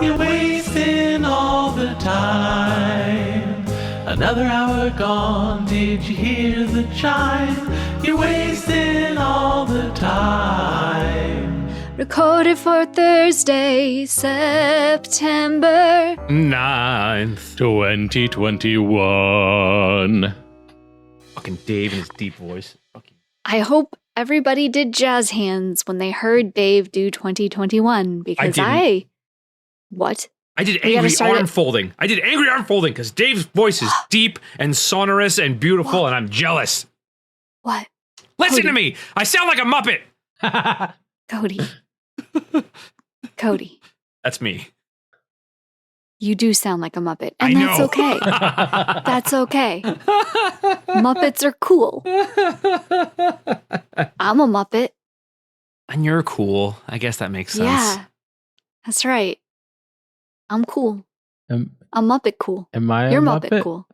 You're wasting all the time. Another hour gone, did you hear the chime? You're wasting all the time. Recorded for Thursday, September 9th, 2021. Fucking Dave and his deep voice. I hope everybody did jazz hands when they heard Dave do 2021 because What? I did angry arm folding. I did angry arm folding because Dave's voice is deep and sonorous and beautiful, and I'm jealous. What? Listen to me. I sound like a Muppet. Cody. Cody. That's me. You do sound like a Muppet, and that's okay. That's okay. Muppets are cool. I'm a Muppet. And you're cool. I guess that makes sense. Yeah, that's right. I'm cool. I'm Muppet cool. Am I You're a Muppet cool.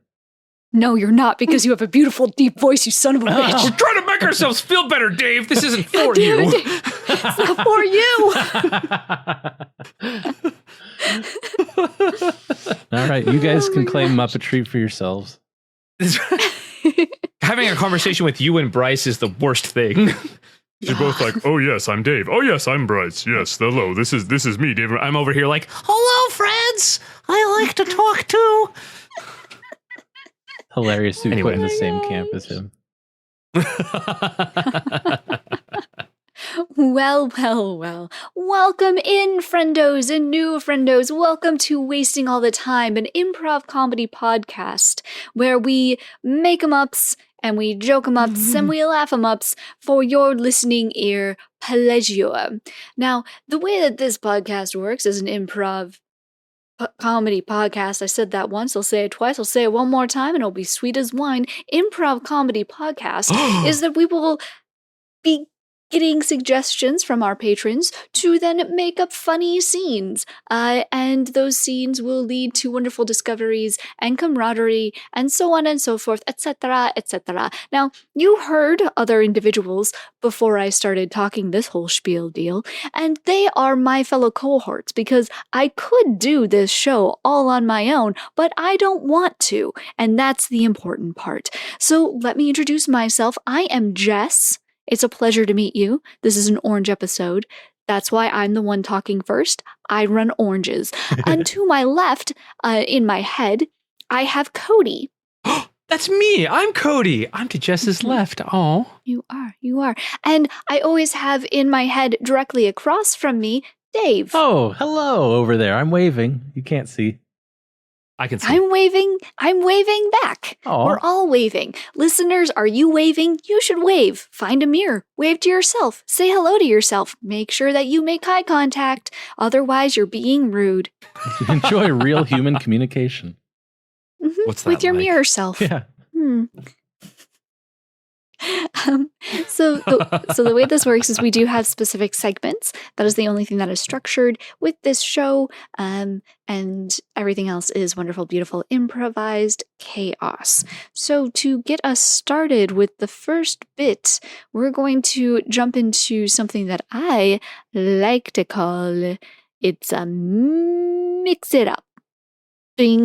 No, you're not, because you have a beautiful deep voice, you son of a bitch. We're trying to make ourselves feel better, Dave. This isn't for you. It's not for you. All right, you guys can claim Muppetry for yourselves. Having a conversation with you and Bryce is the worst thing. They're both like, oh yes, I'm Dave. Oh yes, I'm Bryce. Yes, hello, this is me, Dave. I'm over here like, Hello, friends. I like to talk too. Hilarious to be put in the same camp as him. Well. Welcome in, friendos and new friendos. Welcome to Wasting All the Time, an improv comedy podcast where we make 'em ups and we joke 'em ups and we laugh 'em ups for your listening ear pleasure. Now, the way that this podcast works is an improv comedy podcast. I said that once, I'll say it twice, I'll say it one more time, and it'll be sweet as wine. Improv comedy podcast is that we will be getting suggestions from our patrons to then make up funny scenes. And those scenes will lead to wonderful discoveries and camaraderie and so on and so forth, etc., etc. Now, you heard other individuals before I started talking this whole spiel deal, and they are my fellow cohorts because I could do this show all on my own, but I don't want to, and that's the important part. So let me introduce myself. I am Jess. It's a pleasure to meet you. This is an orange episode. That's why I'm the one talking first. I run oranges. And to my left, in my head, I have Cody. that's me. I'm Cody. I'm to Jess's left. Oh, You are. And I always have in my head directly across from me, Dave. Oh, hello over there. I'm waving. You can't see. I can see. I'm waving back. Aw. We're all waving. Listeners, are you waving? You should wave. Find a mirror. Wave to yourself. Say hello to yourself. Make sure that you make eye contact. Otherwise, you're being rude. Enjoy real human communication. What's that With your like? mirror self. Yeah. So the way this works is we do have specific segments. That is the only thing that is structured with this show, and everything else is wonderful, beautiful, improvised chaos. So to get us started with the first bit, we're going to jump into something that I like to call it's a mix it up,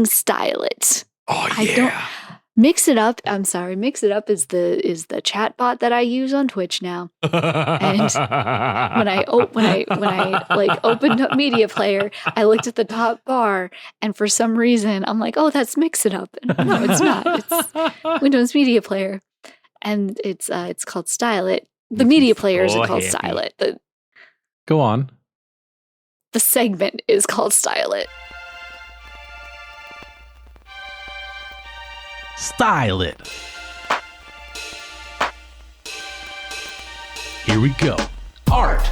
style it. Oh yeah. Mix it up. I'm sorry. Mix it up is the chat bot that I use on Twitch now. And when I like opened up Media Player, I looked at the top bar, and for some reason I'm like, oh, that's Mix It Up. And no, it's not. It's Windows Media Player, and it's called Style It. The media players are called Style It. Go on. The segment is called Style It. Style it. Here we go. Art.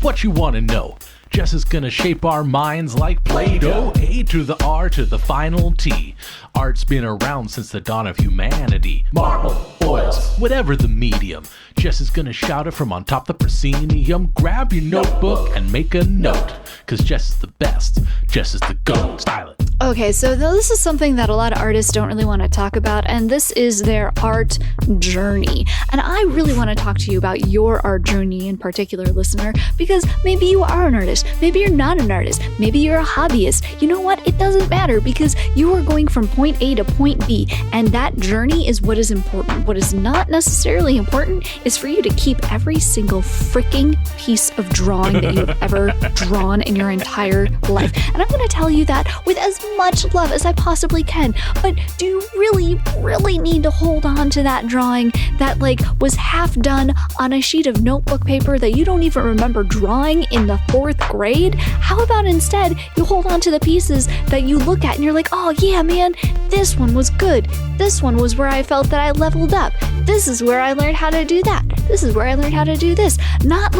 What you want to know? Jess is gonna shape our minds like Play-Doh. A to the R to the final T. Art's been around since the dawn of humanity. Marble, oils, whatever the medium. Jess is gonna shout it from on top the proscenium. Grab your notebook and make a note. Cause Jess is the best. Jess is the GOAT. Style it. Okay, so this is something that a lot of artists don't really want to talk about, and this is their art journey. And I really want to talk to you about your art journey in particular, listener, because maybe you are an artist, maybe you're not an artist, maybe you're a hobbyist. You know what? It doesn't matter because you are going from point A to point B, and that journey is what is important. What is not necessarily important is for you to keep every single freaking piece of drawing that you've ever drawn in your entire life. And I'm going to tell you that with as much love as I possibly can. But do you really need to hold on to that drawing that was half done on a sheet of notebook paper that you don't even remember drawing in the 4th grade? How about instead you hold on to the pieces that you look at and you're like, oh yeah, man, this one was good. This one was where I felt that I leveled up. This is where I learned how to do that. This is where I learned how to do this. Not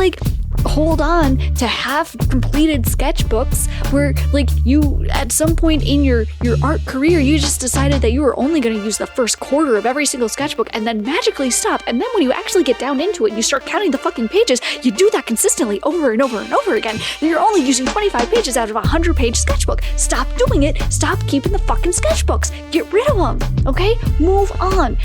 hold on to half completed sketchbooks where you at some point in your art career you just decided that you were only going to use the first quarter of every single sketchbook and then magically stop, and then when you actually get down into it and you start counting the fucking pages, you do that consistently over and over and over again, and you're only using 25 pages out of a 100-page sketchbook. Stop doing it. Stop keeping the fucking sketchbooks. Get rid of them, okay? Move on.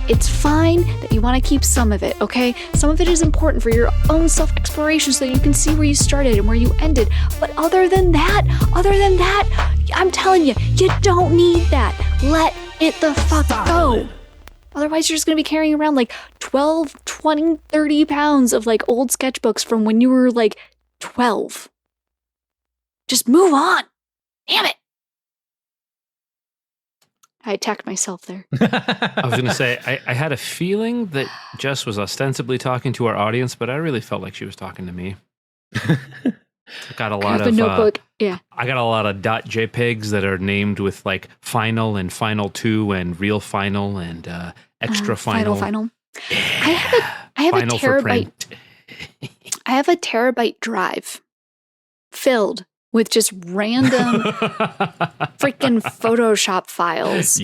It's fine that you want to keep some of it, okay? Some of it is important for your own self-exploration so that you can see where you started and where you ended. But other than that, I'm telling you, you don't need that. Let it the fuck go. Otherwise, you're just going to be carrying around 12, 20, 30 pounds of old sketchbooks from when you were 12. Just move on. Damn it. I attacked myself there. I was going to say, I had a feeling that Jess was ostensibly talking to our audience, but I really felt like she was talking to me. I got a lot of notebook. Yeah. I got a lot of .jpegs that are named with final and final 2 and real final and extra final. Final. Yeah. I have final a terabyte. I have a terabyte drive filled with just random freaking Photoshop files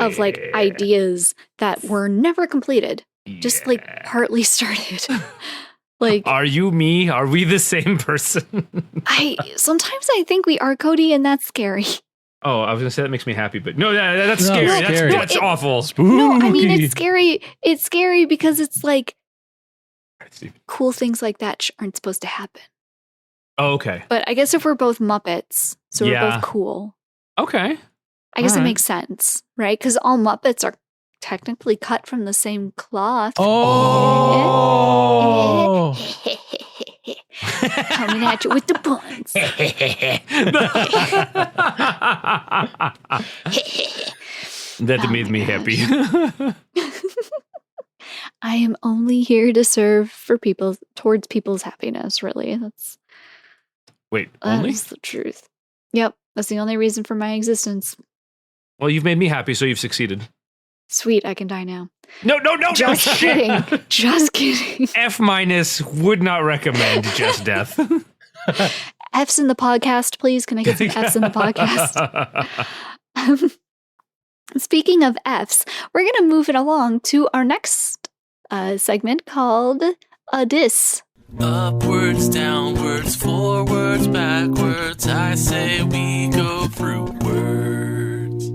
of ideas that were never completed. Just partly started. Are you me? Are we the same person? Sometimes I think we are, Cody, and that's scary. Oh, I was gonna say that makes me happy, but no, that's scary. That's awful. Spooky. No, I mean it's scary. It's scary because it's cool things like that aren't supposed to happen. Oh, okay. But I guess if we're both Muppets, so we're both cool. Okay. I guess it makes sense, right? Because all Muppets are technically cut from the same cloth. Oh! Coming at you with the puns. That made me happy. I am only here to serve towards people's happiness, really. Wait, only? That's the truth. Yep, that's the only reason for my existence. Well, you've made me happy, so you've succeeded. Sweet, I can die now. No. Just kidding. Just kidding. F- would not recommend just death. F's in the podcast, please. Can I get some F's in the podcast? Speaking of F's, we're going to move it along to our next segment called a diss. Upwards, downwards, forwards, backwards, I say we go Fruitwards.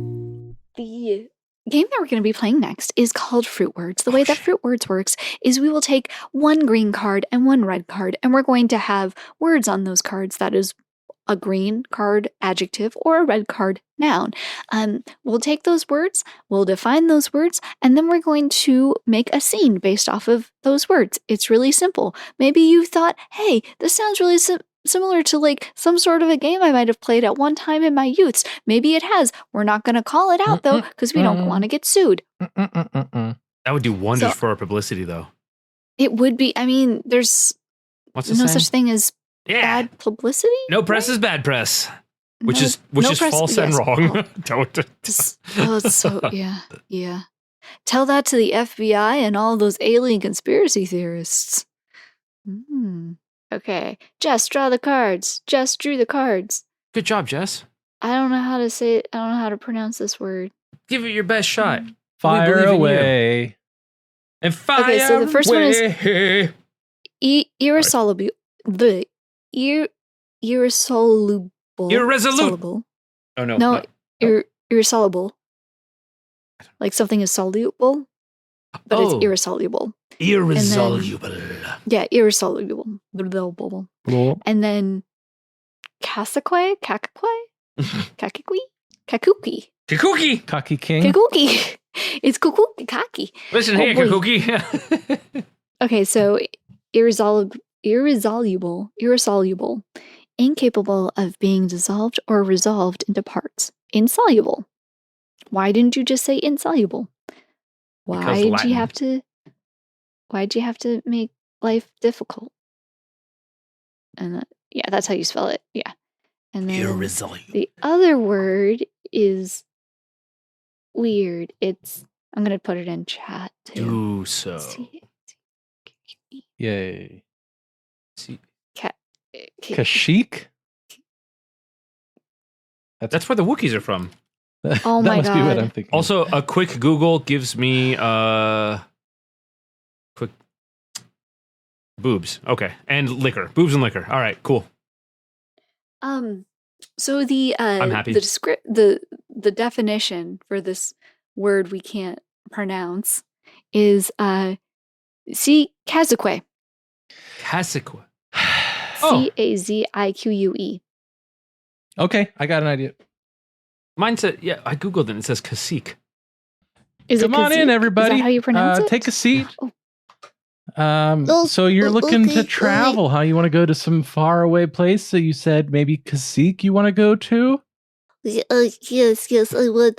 The game that we're going to be playing next is called Fruitwards. The way that Fruitwards works is we will take one green card and one red card, and we're going to have words on those cards. That is a green card adjective or a red card noun. We'll take those words, we'll define those words, and then we're going to make a scene based off of those words. It's really simple. Maybe you thought, hey, this sounds really similar to some sort of a game I might have played at one time in my youths. Maybe it has. We're not going to call it out, though, because we don't want to get sued. That would do wonders for our publicity, though. It would be. I mean, there's no such thing as bad publicity. No press is bad press, which is false and wrong. Don't. Yeah. Tell that to the FBI and all those alien conspiracy theorists. Okay, Jess, draw the cards. Jess drew the cards. Good job, Jess. I don't know how to say it. I don't know how to pronounce this word. Give it your best shot. Fire away. And fire away. Okay, so the first one is irresoluble. Irresoluble. Irresolute. Oh, no. Irresoluble. Like something is soluble, but it's irresoluble. Irresoluble. Yeah, irresoluble. And then Cazique? Kakuki. Kakuki! Cocky King. Kakuki. It's Kakuki. Kaki. Listen here, Kakuki. Okay, so irresoluble, incapable of being dissolved or resolved into parts. Insoluble. Why didn't you just say insoluble? Why'd you have to make life difficult? And yeah, that's how you spell it. Yeah. And then Irresoluble. the other word is weird. I'm going to put it in chat too. Do so. Yay. Cazique? That's where the Wookiees are from. Oh my That must be what God. I'm thinking. Also, a quick Google gives me quick boobs. Okay, and liquor. Boobs and liquor. All right, cool. So the I'm happy. the definition for this word we can't pronounce is Cazique. Cazique. Cazique. Okay, I got an idea. Mine said, yeah, I Googled it and it says Cazique. Come on in, everybody. Is that how you pronounce it? Take a seat. Oh. So you're looking to Okay. travel, huh? You want to go to some faraway place? So you said maybe Cazique you want to go to? Yes. I want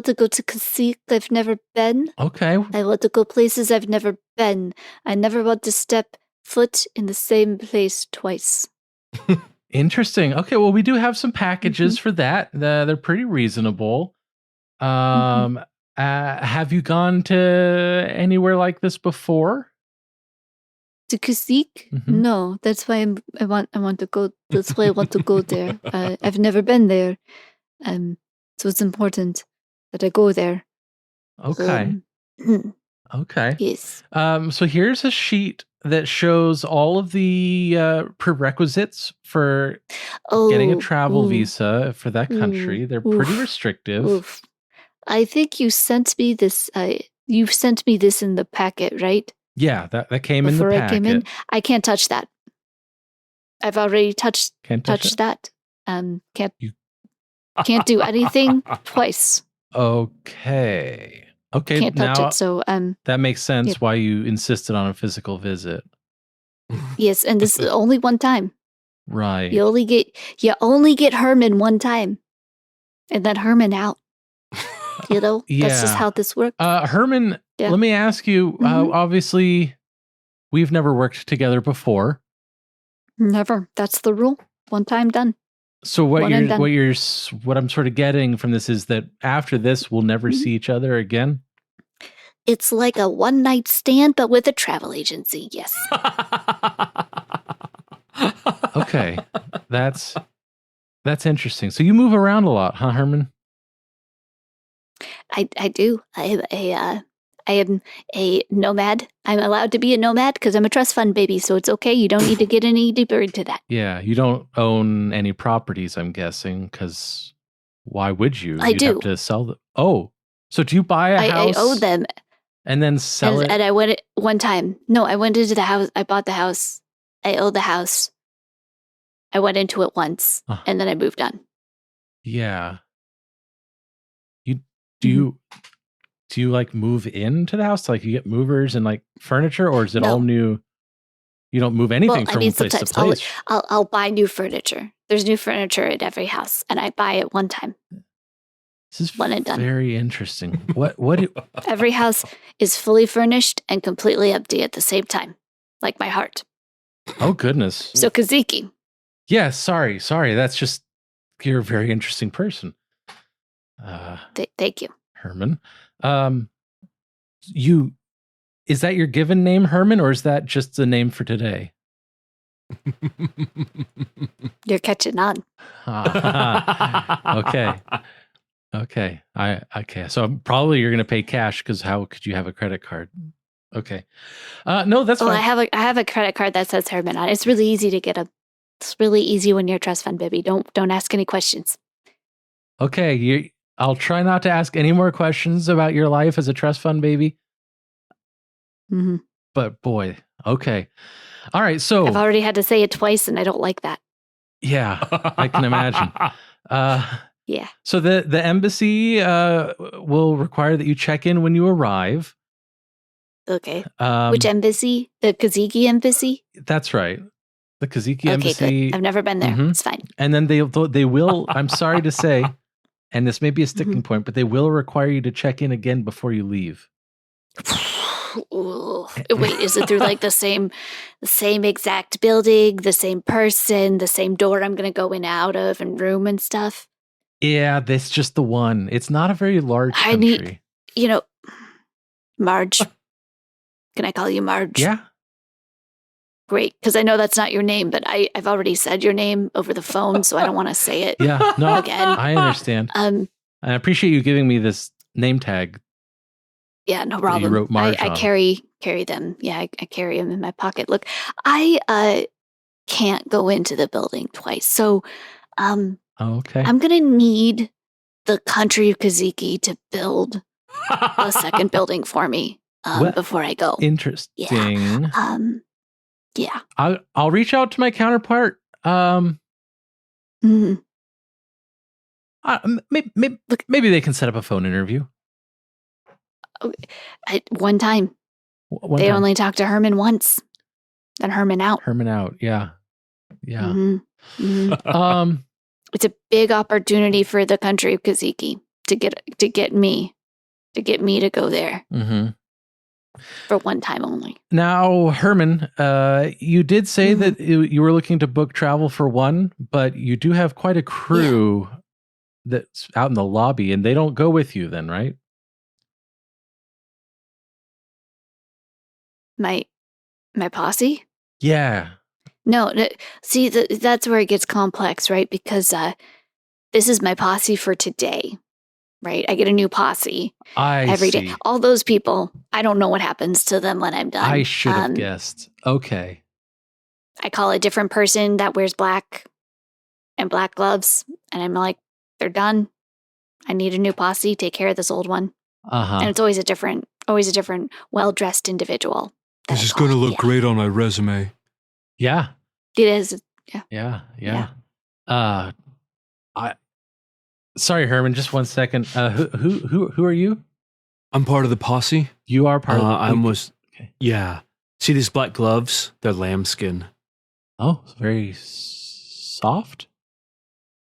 to go to Cazique. I've never been. Okay. I want to go places I've never been. I never want to step foot in the same place twice. Interesting. Okay, well, we do have some packages for that. They're pretty reasonable. Have you gone to anywhere like this before? To Cazique? Mhm. No, that's why I want to go. That's why I want to go there. I've never been there, so it's important that I go there. Okay. Okay. Yes. So here's a sheet that shows all of the prerequisites for getting a travel visa for that country. They're pretty restrictive. Oof. I think you sent me this. You sent me this in the packet, right? Yeah, that came Before in the I packet. came in, I can't touch that. I've already touched Can't touch it? that. Can't do anything twice. Okay. Okay. Can't touch now it. So that makes sense Yep. why you insisted on a physical visit. yes, and this is only one time. Right. You only get Herman one time, and then Herman out. You know, that's just Yeah. how this works. Herman, Yeah. let me ask you, Mhm. obviously we've never worked together before. Never. That's the rule. One time done. So what One and done. what I'm sort of getting from this is that after this we'll never Mhm. see each other again. It's like a one-night stand, but with a travel agency. Yes. Okay. That's interesting. So you move around a lot, huh, Herman? I do. I am a nomad. I'm allowed to be a nomad because I'm a trust fund baby, so it's okay. You don't need to get any deeper into that. Yeah, you don't own any properties, I'm guessing, because why would you? I You'd do. have to sell them. Oh, so do you buy a I house owe them. and then sell it? And I went one time. No, I went into the house. I bought the house. I owe the house. I went into it once, Huh. and then I moved on. Yeah. You Mm-hmm. do you like move into the house? Like you get movers and like furniture, or is it No. all new? You don't move anything Well, I from mean, place to sometimes place. I'll buy new furniture. There's new furniture at every house, and I buy it one time. This is one and done. very interesting. What Every house is fully furnished and completely empty at the same time, like my heart. Oh goodness. So Cazique. Yeah, sorry. That's just you're a very interesting person. Thank you. Herman. Is that your given name, Herman, or is that just the name for today? You're catching on. Okay. Okay. So probably you're going to pay cash because how could you have a credit card? Okay. No, that's Oh, fine. I have a credit card that says Herman on it. It's really easy to get a. It's really easy when you're a trust fund baby. Don't ask any questions. Okay, I'll try not to ask any more questions about your life as a trust fund baby. Mhm. But boy, okay. All right, so I've already had to say it twice, and I don't like that. yeah, I can imagine. Yeah. So the embassy will require that you check in when you arrive. Okay. Which embassy? The Cazique embassy? That's right. The Cazique Okay, embassy. good. I've never been there. Mhm. It's fine. And then they will, I'm sorry to say, and this may be a sticking point, but they will require you to check in again before you leave. Ooh. Wait, is it through like the same exact building, the same person, the same door I'm going to go in and out of and room and stuff? Yeah, that's just the one. It's not a very large I country. need, Marge. Can I call you Marge? Yeah. Great, because I know that's not your name, but I've already said your name over the phone, so I don't want to say it Yeah. No, again. I understand. I appreciate you giving me this name tag. Yeah, no You problem. wrote Marge I on. carry them. Yeah, I carry them in my pocket. Look, I can't go into the building twice, so Oh, okay. I'm gonna need the country of Cazique to build a second building for me Well, before I go. Interesting. Yeah. I'll reach out to my counterpart. Mhm. Maybe they can set up a phone interview. One time. One They time. only talked to Herman once. Then Herman out. Herman out. Yeah. Yeah. Mhm. Mhm. It's a big opportunity for the country of Cazique to get me to go there Mm-hmm. for one time only. Now, Herman, you did say that you were looking to book travel for one, but you do have quite a crew that's out in the lobby, and they don't go with you then, right? My posse? Yeah. No, see, that's where it gets complex, right? Because this is my posse for today, right? I get a new posse every day. All those people, I don't know what happens to them when I'm done. I should have guessed. Okay. I call a different person that wears black and black gloves, and I'm like, they're done. I need a new posse. Take care of this old one. And it's always a different, well-dressed individual. This is going to look great on my resume. Yeah. It is. Yeah. Sorry, Herman, just 1 second. Who are you? I'm part of the posse. You are part of the Okay. Yeah. See these black gloves? They're lambskin. Oh, it's very soft.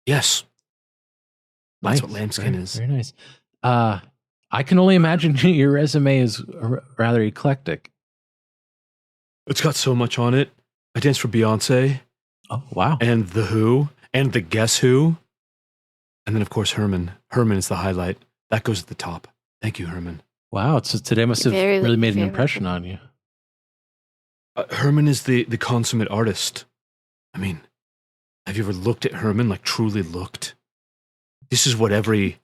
Yes. That's Nice. what lambskin is. Very nice. I can only imagine your resume is rather eclectic. It's got so much on it. I danced for Beyonce. Oh, wow. And The Who. And the Guess Who. And then, of course, Herman. Herman is the highlight. That goes at the top. Thank you, Herman. Wow. So today must have really made an impression on you. Herman is the consummate artist. I mean, have you ever looked at Herman, like truly looked? This is what every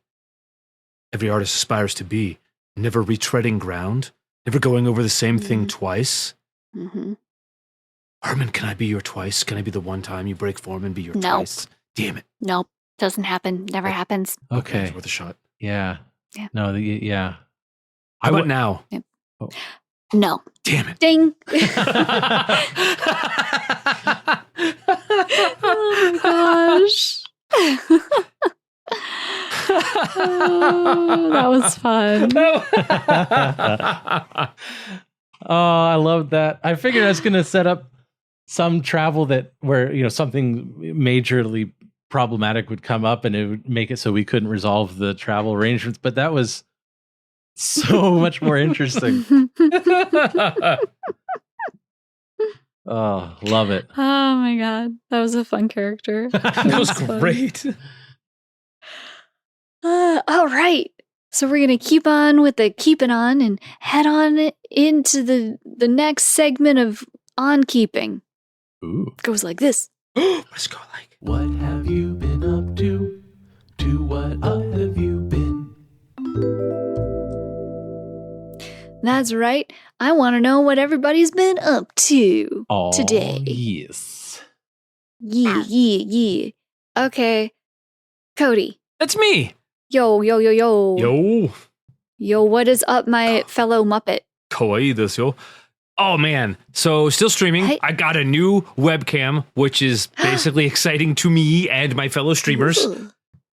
artist aspires to be. Never retreading ground. Never going over the same thing twice. Mm-hmm. Herman, can I be your twice? Can I be the one time you break form and be your twice? Damn it. Nope. Doesn't happen. Never happens. Okay. It's worth a shot. Yeah. Yeah. No, yeah. How about now? Yep. Oh. No. Damn it. Ding. Oh my gosh. Oh, that was fun. Oh, I love that. I figured I was going to set up some travel where something majorly problematic would come up and it would make it so we couldn't resolve the travel arrangements, but that was so much more interesting. Oh, love it. Oh my god. That was a fun character. That was great. All right. So we're going to keep on with the keeping on and head on into the next segment of on keeping. Ooh. Goes like this. What does it go like? What have you been up to? To what up have you been? That's right. I want to know what everybody's been up to today. Yes. Yeah. Okay. Cody, That's me. Yo. Yo. Yo, what is up, my fellow Muppet? Kawaii desu yo. Oh, man. So still streaming. Hey. I got a new webcam, which is basically exciting to me and my fellow streamers.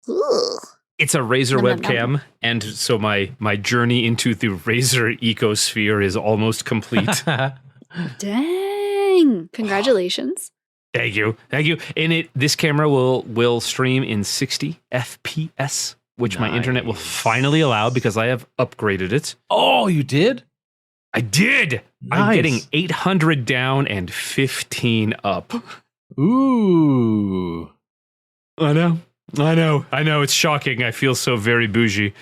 Ooh. It's a Razer Nom, nom, webcam, and so my journey into the Razer ecosphere is almost complete. Dang. Congratulations. Thank you. And this camera will stream in 60 FPS, which my internet will finally allow because I have upgraded it. Oh, you did? I did. Nice. I'm getting 800 down and 15 up. Ooh. I know. It's shocking. I feel so very bougie.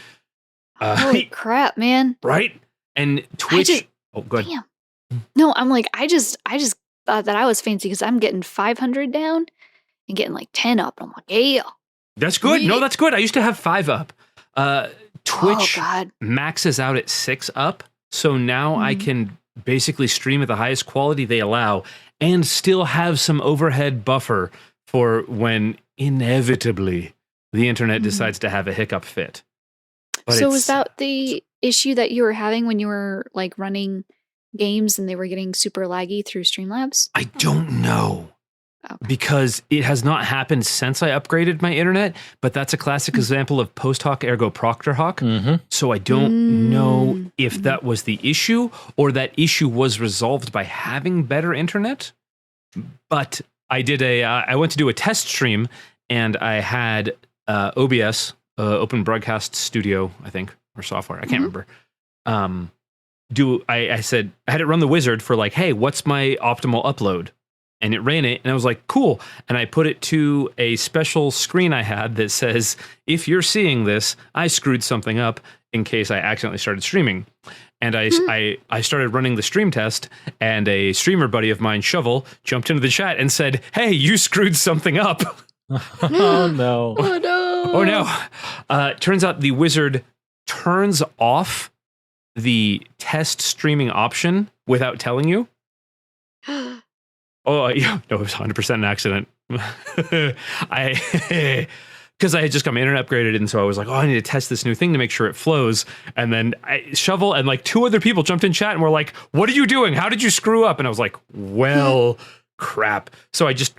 Holy crap, man. Right? And Twitch. Go ahead. Damn. No, I'm like, I just thought that I was fancy because I'm getting 500 down and getting like 10 up. I'm like, yeah. That's good. No, that's good. I used to have 5 up. Twitch God. maxes out at 6 up. So now I can basically stream at the highest quality they allow and still have some overhead buffer for when inevitably the internet decides to have a hiccup fit. But So was that the issue that you were having when you were like running games and they were getting super laggy through Streamlabs? I don't know. Okay. Because it has not happened since I upgraded my internet, but that's a classic example of post hoc ergo proctor hoc. So I don't know if that was the issue or that issue was resolved by having better internet. But I did I went to do a test stream and I had OBS, Open Broadcast Studio, I think, or software. I can't remember. I said, I had it run the wizard for like, hey, what's my optimal upload? And it ran it, and I was like, cool. And I put it to a special screen I had that says, if you're seeing this, I screwed something up in case I accidentally started streaming. And I started running the stream test, and a streamer buddy of mine, Shovel, jumped into the chat and said, hey, you screwed something up. Oh, no. Oh, no. Oh, no. Turns out the wizard turns off the test streaming option without telling you. Oh, yeah. No, it was 100% an accident. Because I had just got my internet upgraded, and so I was like, oh, I need to test this new thing to make sure it flows. And then Shovel and like 2 other people jumped in chat and were like, what are you doing? How did you screw up? And I was like, well, crap. So I just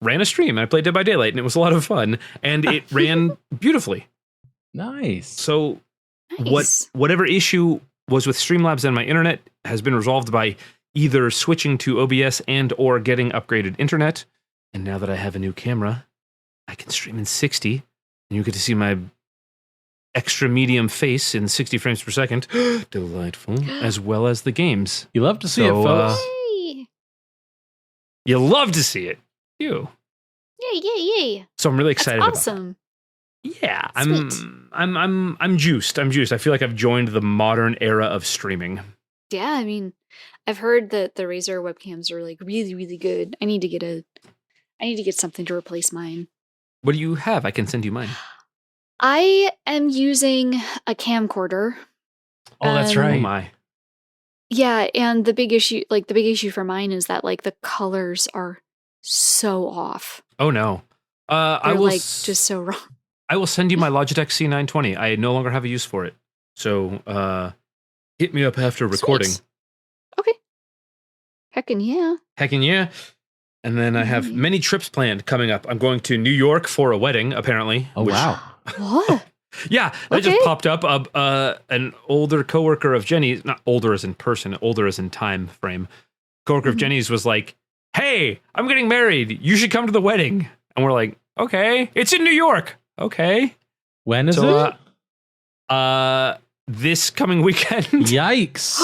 ran a stream, and I played Dead by Daylight, and it was a lot of fun, and it ran beautifully. Nice. So Nice. whatever issue was with Streamlabs and my internet has been resolved by either switching to OBS and or getting upgraded internet. And now that I have a new camera, I can stream in 60, and you get to see my extra medium face in 60 frames per second. Delightful. As well as the games. You love to see it, folks. Yay. You love to see it. You. Yay. So I'm really That's excited about that. awesome. Yeah, Sweet. I'm juiced. I feel like I've joined the modern era of streaming. Yeah, I mean, I've heard that the Razer webcams are like really, really good. I need to get something to replace mine. What do you have? I can send you mine. I am using a camcorder. Oh, that's Oh right. my. Yeah, and the big issue for mine is that like the colors are so off. Oh no. They're I will like just so wrong. I will send you my Logitech C920. I no longer have a use for it. So hit me up after recording. Sweet. Okay. Heckin' yeah. Heckin' yeah. And then I have many trips planned coming up. I'm going to New York for a wedding, apparently. Oh, wow. What? Yeah, that Okay. just popped up. An older coworker of Jenny's, not older as in person, older as in time frame, coworker of Jenny's was like, hey, I'm getting married. You should come to the wedding. And we're like, okay. It's in New York. Okay. When is So, it? this coming weekend. Yikes.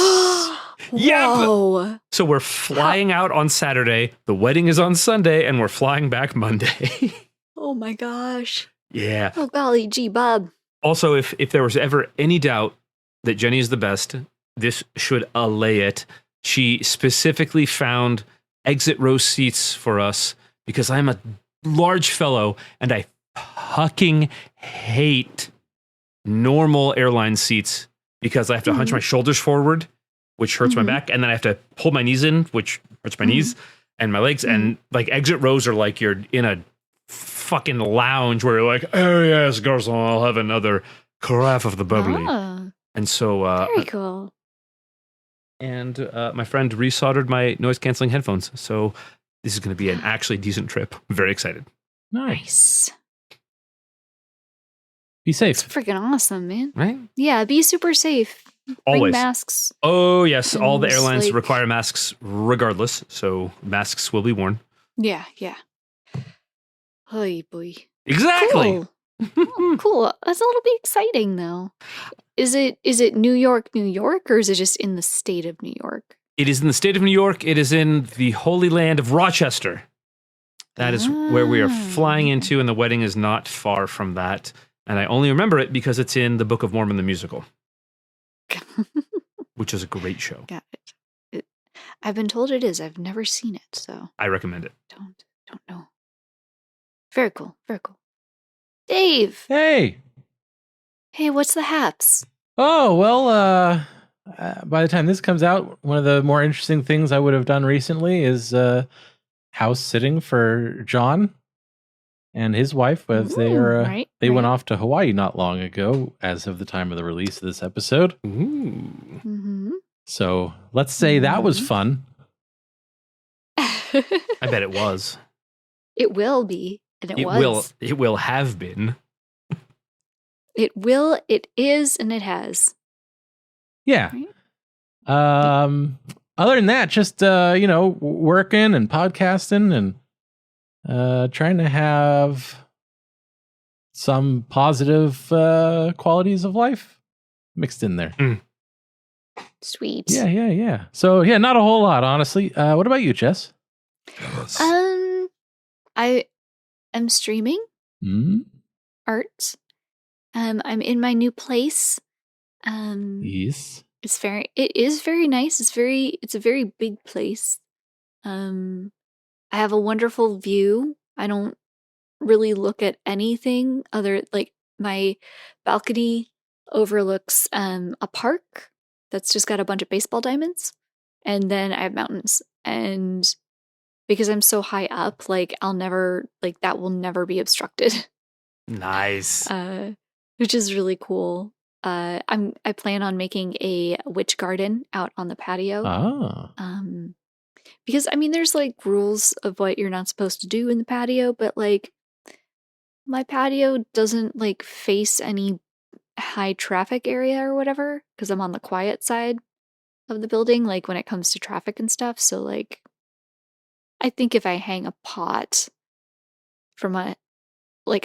Yeah, but- Whoa. So we're flying out on Saturday. The wedding is on Sunday, and we're flying back Monday. Oh my gosh. Yeah. Oh golly gee, Bob. Also, if there was ever any doubt that Jenny is the best, this should allay it. She specifically found exit row seats for us because I'm a large fellow and I fucking hate normal airline seats because I have to hunch my shoulders forward, which hurts my back, and then I have to pull my knees in, which hurts my knees and my legs. And like exit rows are like you're in a fucking lounge where you're like, oh yes, garçon, I'll have another carafe of the bubbly. Oh, And so, very cool. and my friend resoldered my noise canceling headphones. So this is going to be an actually decent trip. I'm very excited. Nice. Be It's safe. freaking awesome, man. Right? Yeah, be super safe. Bring Always. masks. Oh yes, all the And airlines like- require masks regardless. So masks will be worn. Yeah. Oy boy. Exactly. Cool. Oh, cool. That's a little bit exciting, though. Is it New York, or is it just in the state of New York? It is in the state of New York. It is in the holy land of Rochester. That is where we are flying into, and the wedding is not far from that. And I only remember it because it's in the Book of Mormon, the musical, which is a great show. Got it. I've been told it is. I've never seen it, so I recommend it. don't know. Very cool. Very cool. Dave. Hey. Hey, what's the haps? Oh, well, by the time this comes out, one of the more interesting things I would have done recently is house sitting for John and his wife. As they are, Right, they went right. off to Hawaii not long ago, as of the time of the release of this episode. Ooh. Mm-hmm. So let's say that was Mhm. fun. I bet it was. It will be, and it was. will. It will have been. It will. It is, and it has. Yeah. Right. Other than that, just working and podcasting and trying to have some positive qualities of life mixed in there. Sweet. Yeah. So yeah, not a whole lot, honestly. What about you, Jess? I am streaming Mm? art. I'm in my new place. Yes. It is very nice. It's a very big place. I have a wonderful view. I don't really look at anything other, like my balcony overlooks a park that's just got a bunch of baseball diamonds, and then I have mountains. And because I'm so high up, like that will never be obstructed. Nice. Which is really cool. I plan on making a witch garden out on the patio. Because I mean, there's like rules of what you're not supposed to do in the patio, but like my patio doesn't like face any high traffic area or whatever, because I'm on the quiet side of the building, like when it comes to traffic and stuff. So like, I think if I hang a pot from a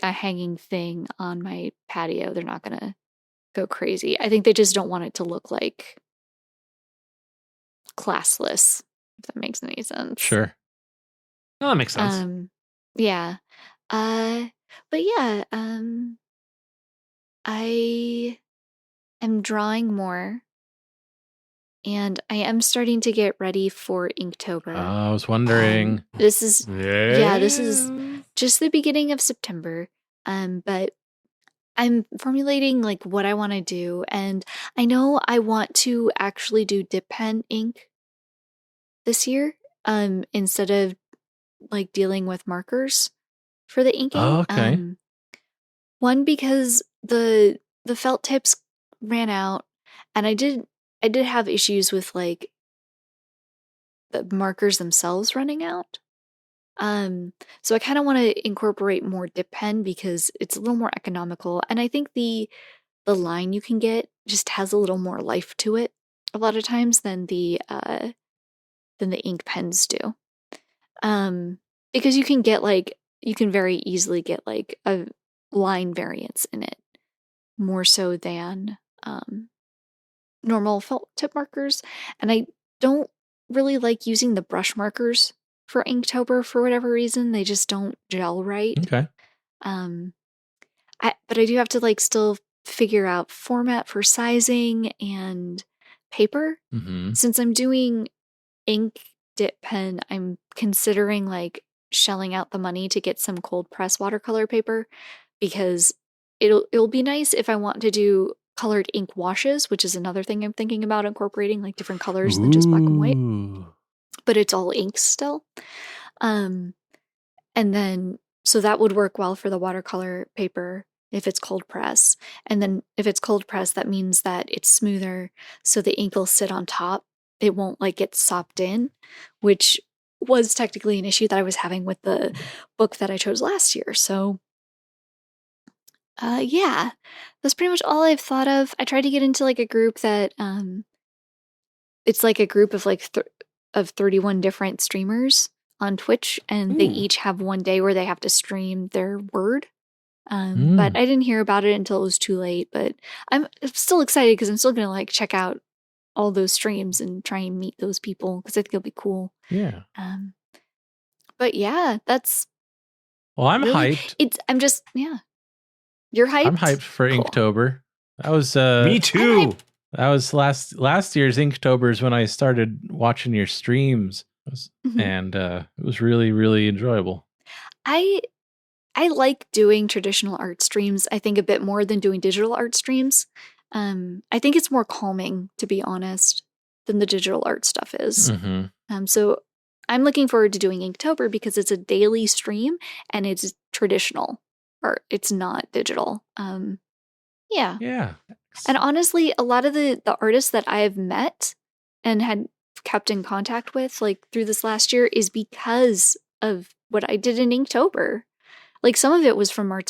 hanging thing on my patio, they're not gonna go crazy. I think they just don't want it to look like classless, if that makes any sense. Sure. No, that makes sense. Yeah. But yeah, I am drawing more, and I am starting to get ready for Inktober. I was wondering. This is this is Yeah. just the beginning of September. But I'm formulating like what I want to do, and I know I want to actually do dip pen ink this year, instead of like dealing with markers for the inking. Oh, okay. One, because the felt tips ran out, and I did have issues with like the markers themselves running out. So I kind of want to incorporate more dip pen because it's a little more economical, and I think the line you can get just has a little more life to it a lot of times than the ink pens do. Because you can very easily get like a line variance in it more so than normal felt tip markers, and I don't really like using the brush markers for Inktober for whatever reason. They just don't gel right. Okay. But I do have to like still figure out format for sizing and paper. Mm-hmm. Since I'm doing ink dip pen, I'm considering like shelling out the money to get some cold press watercolor paper, because it'll be nice if I want to do colored ink washes, which is another thing I'm thinking about incorporating, like different colors than just black and white. Ooh. But it's all inks still. And then So that would work well for the watercolor paper if it's cold press. And then if it's cold press, that means that it's smoother, so the ink will sit on top. It won't like get sopped in, which was technically an issue that I was having with the book that I chose last year. So yeah, that's pretty much all I've thought of. I tried to get into like a group that it's like a group of like of 31 different streamers on Twitch, and they each have one day where they have to stream their word. But I didn't hear about it until it was too late. But I'm still excited because I'm still gonna like check out all those streams and try and meet those people because I think it'll be cool. Yeah. But yeah, that's Well, I'm really, hyped. I'm just You're hyped. I'm hyped for Cool. Inktober. That was Me too. that was last year's Inktober is when I started watching your streams, Mhm. and it was really, really enjoyable. I like doing traditional art streams, I think, a bit more than doing digital art streams. I think it's more calming, to be honest, than the digital art stuff is. Mm-hmm. So I'm looking forward to doing Inktober because it's a daily stream and it's traditional art. It's not digital. Yeah. Yeah. And honestly, a lot of the artists that I have met and had kept in contact with like through this last year is because of what I did in Inktober. Like some of it was from March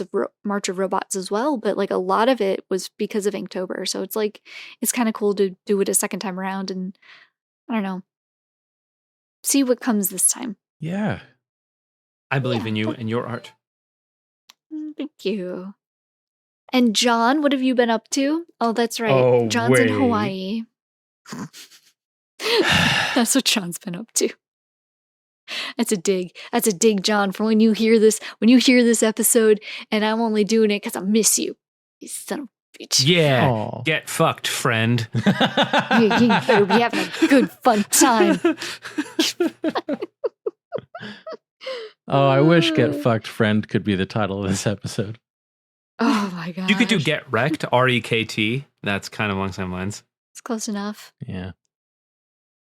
of Robots as well, but like a lot of it was because of Inktober. So it's like it's kind of cool to do it a second time around and I don't know. See what comes this time. Yeah. I believe in you and your art. Thank you. And John, what have you been up to? Oh, that's right. Oh, John's in wait. Hawaii. That's what John's been up to. That's a dig. That's a dig, John, for when you hear this episode, and I'm only doing it because I miss you. You son of a bitch. Yeah. Aw. Get fucked, friend. You better be having a good fun time. Oh, I wish "Get Fucked, Friend" could be the title of this episode. Oh my god. You could do Get Wrecked, REKT. That's kind of along the same lines. It's close enough. Yeah.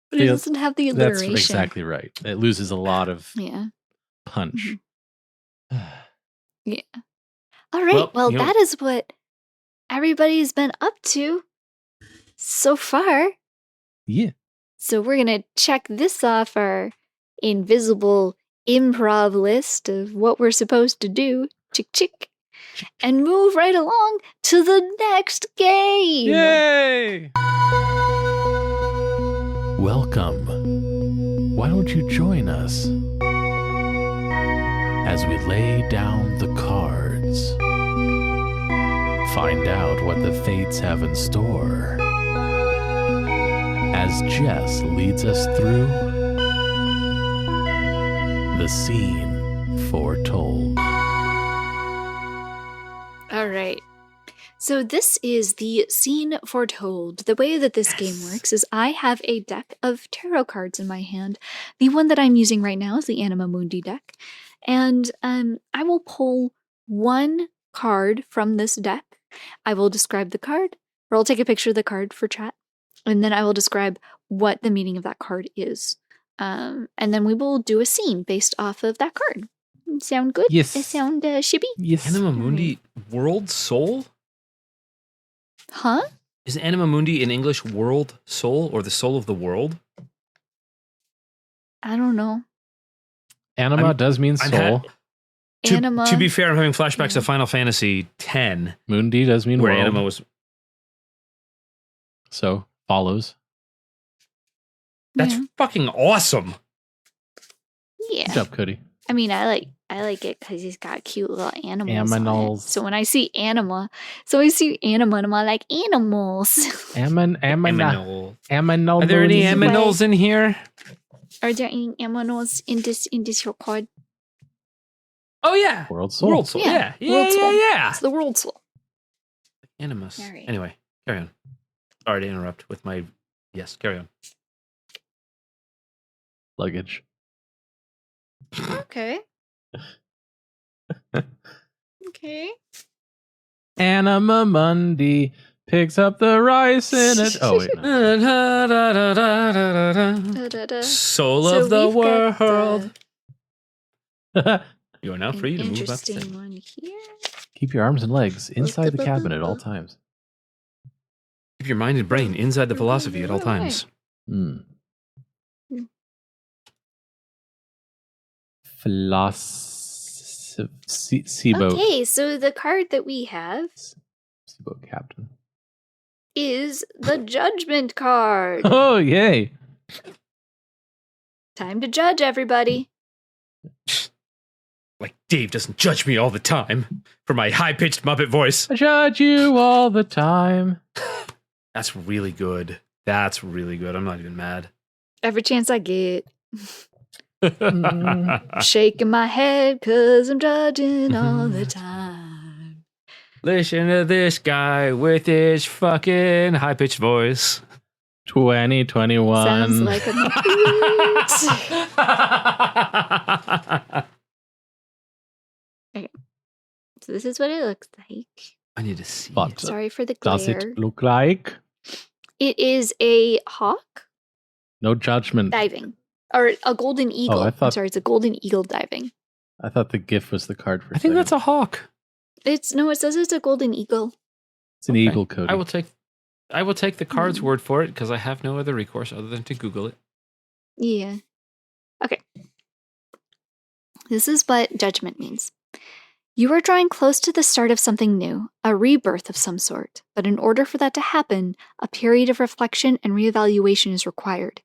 But it Yeah, doesn't have the That's alliteration. exactly right. It loses a lot of Yeah. punch. Yeah. All right. Well, you know- that is what everybody's been up to so far. Yeah. So we're going to check this off our invisible improv list of what we're supposed to do. Chick, chick. And move right along to the next game. Yay! Welcome. Why don't you join us as we lay down the cards? Find out what the fates have in store as Jess leads us through the scene foretold. All right. So this is the scene foretold. The way that this game works is I have a deck of tarot cards in my hand. The one that I'm using right now is the Anima Mundi deck. And I will pull one card from this deck. I will describe the card, or I'll take a picture of the card for chat. And then I will describe what the meaning of that card is. And then we will do a scene based off of that card. Sound good? Yes. It sound shippy? Yes. Anima Mundi World Soul? Huh? Is Anima Mundi in English world soul or the soul of the world? I don't know. Anima does mean I'm soul. Anima. To be fair, I'm having flashbacks Yeah. to Final Fantasy X, Mundi does mean where world. Anima was. So follows. That's Yeah. fucking awesome. Yeah. Good job, Cody. I mean, I like it because he's got cute little animals. on it. Aminals. So when I see anima, and I'm like animals. Aminal. Are there any Am- aminals in here? Are there any animals in this record? Oh yeah, World soul. World Soul. Yeah, Yeah, World Soul. yeah. It's the world soul. Animus. All right. Anyway, carry on. Sorry to interrupt with my. Yes, carry on. Luggage. Okay. Okay. Anima Mundi picks up the rice in it. Oh wait, no. Da-da-da. Soul So of the we've got world. You are now free to move about the Interesting thing. one here. Keep your arms and legs inside the cabin at all times. Keep your mind and brain inside the philosophy at all times. Hmm. Seaboat. Okay, so the card that we have Seaboat captain. is the Judgment card. Oh, yay. Time to judge, everybody. Like Dave doesn't judge me all the time for my high-pitched Muppet voice. I judge you all the time. That's really good. That's really good. I'm not even mad. Every chance I get. Shaking my head because I'm judging all the time. Listen to this guy with his fucking high-pitched voice. 2021. Sounds like a Muppet. Okay. So this is what it looks like. I need to see But it. Sorry for the glare. does it look like? It is a hawk No judgment. diving. Or a golden eagle. I thought- I'm sorry, it's a golden eagle diving. I thought the GIF was the card for I think that's a hawk. It says it's a golden eagle. It's an eagle, Cody. I will take the card's word for it because I have no other recourse other than to Google it. Yeah. Okay. This is what judgment means. You are drawing close to the start of something new, a rebirth of some sort, but in order for that to happen, a period of reflection and reevaluation is required.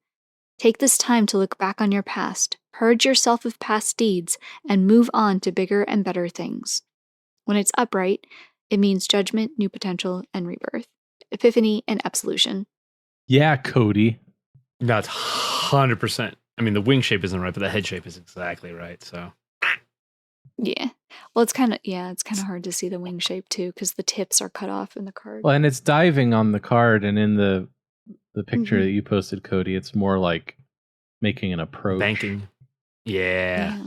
Take this time to look back on your past, purge yourself of past deeds, and move on to bigger and better things. When it's upright, it means judgment, new potential, and rebirth, epiphany, and absolution. Yeah, Cody. That's 100%. I mean, the wing shape isn't right, but the head shape is exactly right. So Yeah. Well, it's kind of hard to see the wing shape too because the tips are cut off in the card. Well, and it's diving on the card, and in the picture Mhm. that you posted, Cody, it's more like making an approach. banking. Yeah.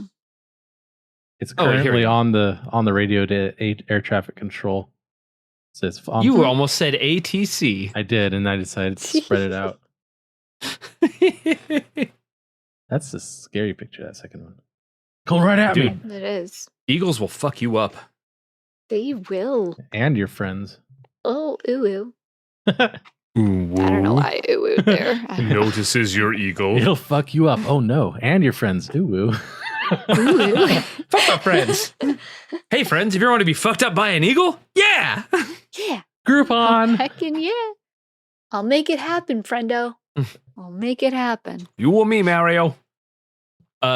It's Oh, here we currently go. on the radio to air traffic control. It says on You almost said ATC. I did, and I decided to spread it out. That's a scary picture, that second one. Coming right at Dude. me. It is. Eagles will fuck you up. They will. And your friends. Oh, ooh, ooh. I I don't know why ooh, ooh there. I don't know. Notices your eagle. It'll fuck you up. Oh no. And your friends. Ooh, ooh. Ooh, ooh. Fuck my friends. Hey, friends, if you want to be fucked up by an eagle, yeah. Yeah. Groupon. Heckin' yeah. I'll make it happen, friendo. I'll make it happen. You or me, Mario.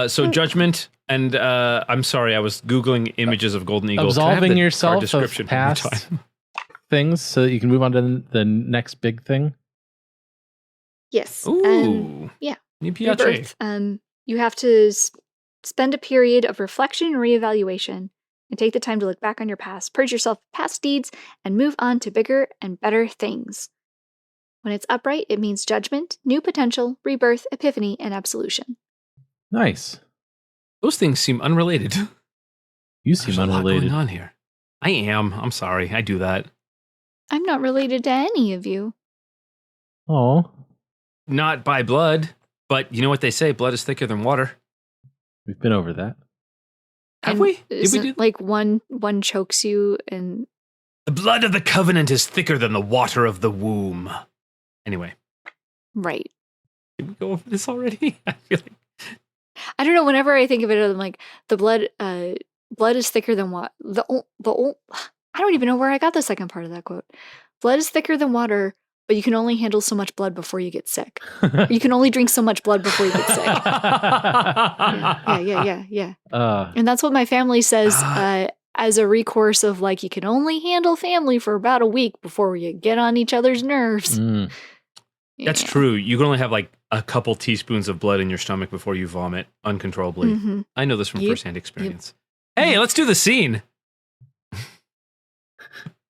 So judgment, and I'm sorry, I was Googling images of golden eagles. Can I have Absolving the card yourself description of one more past time? things so that you can move on to the next big thing. Yes. Ooh. yeah. Mi piace. Rebirth. You have to spend a period of reflection and reevaluation and take the time to look back on your past, purge yourself of past deeds, and move on to bigger and better things. When it's upright, it means judgment, new potential, rebirth, epiphany, and absolution. Nice. Those things seem unrelated. You seem There's a lot unrelated. going on here. I am. I'm sorry. I do that. I'm not related to any of you. Oh, Not by blood, but you know what they say: blood is thicker than water. we've been over that. Have And we? Did we isn't, do? like one chokes you and The blood of the covenant is thicker than the water of the womb. Anyway, right. did we go over this already? I feel like I don't know. Whenever I think of it, I'm like the blood is thicker than water. I don't even know where I got the second part of that quote. Blood is thicker than water, but you can only handle so much blood before you get sick. You can only drink so much blood before you get sick. Yeah. And that's what my family says as a recourse of like, you can only handle family for about a week before you get on each other's nerves. that's Yeah. true. You can only have like a couple teaspoons of blood in your stomach before you vomit uncontrollably. Mhm. I know this from Yep. firsthand experience. Hey, let's do the scene.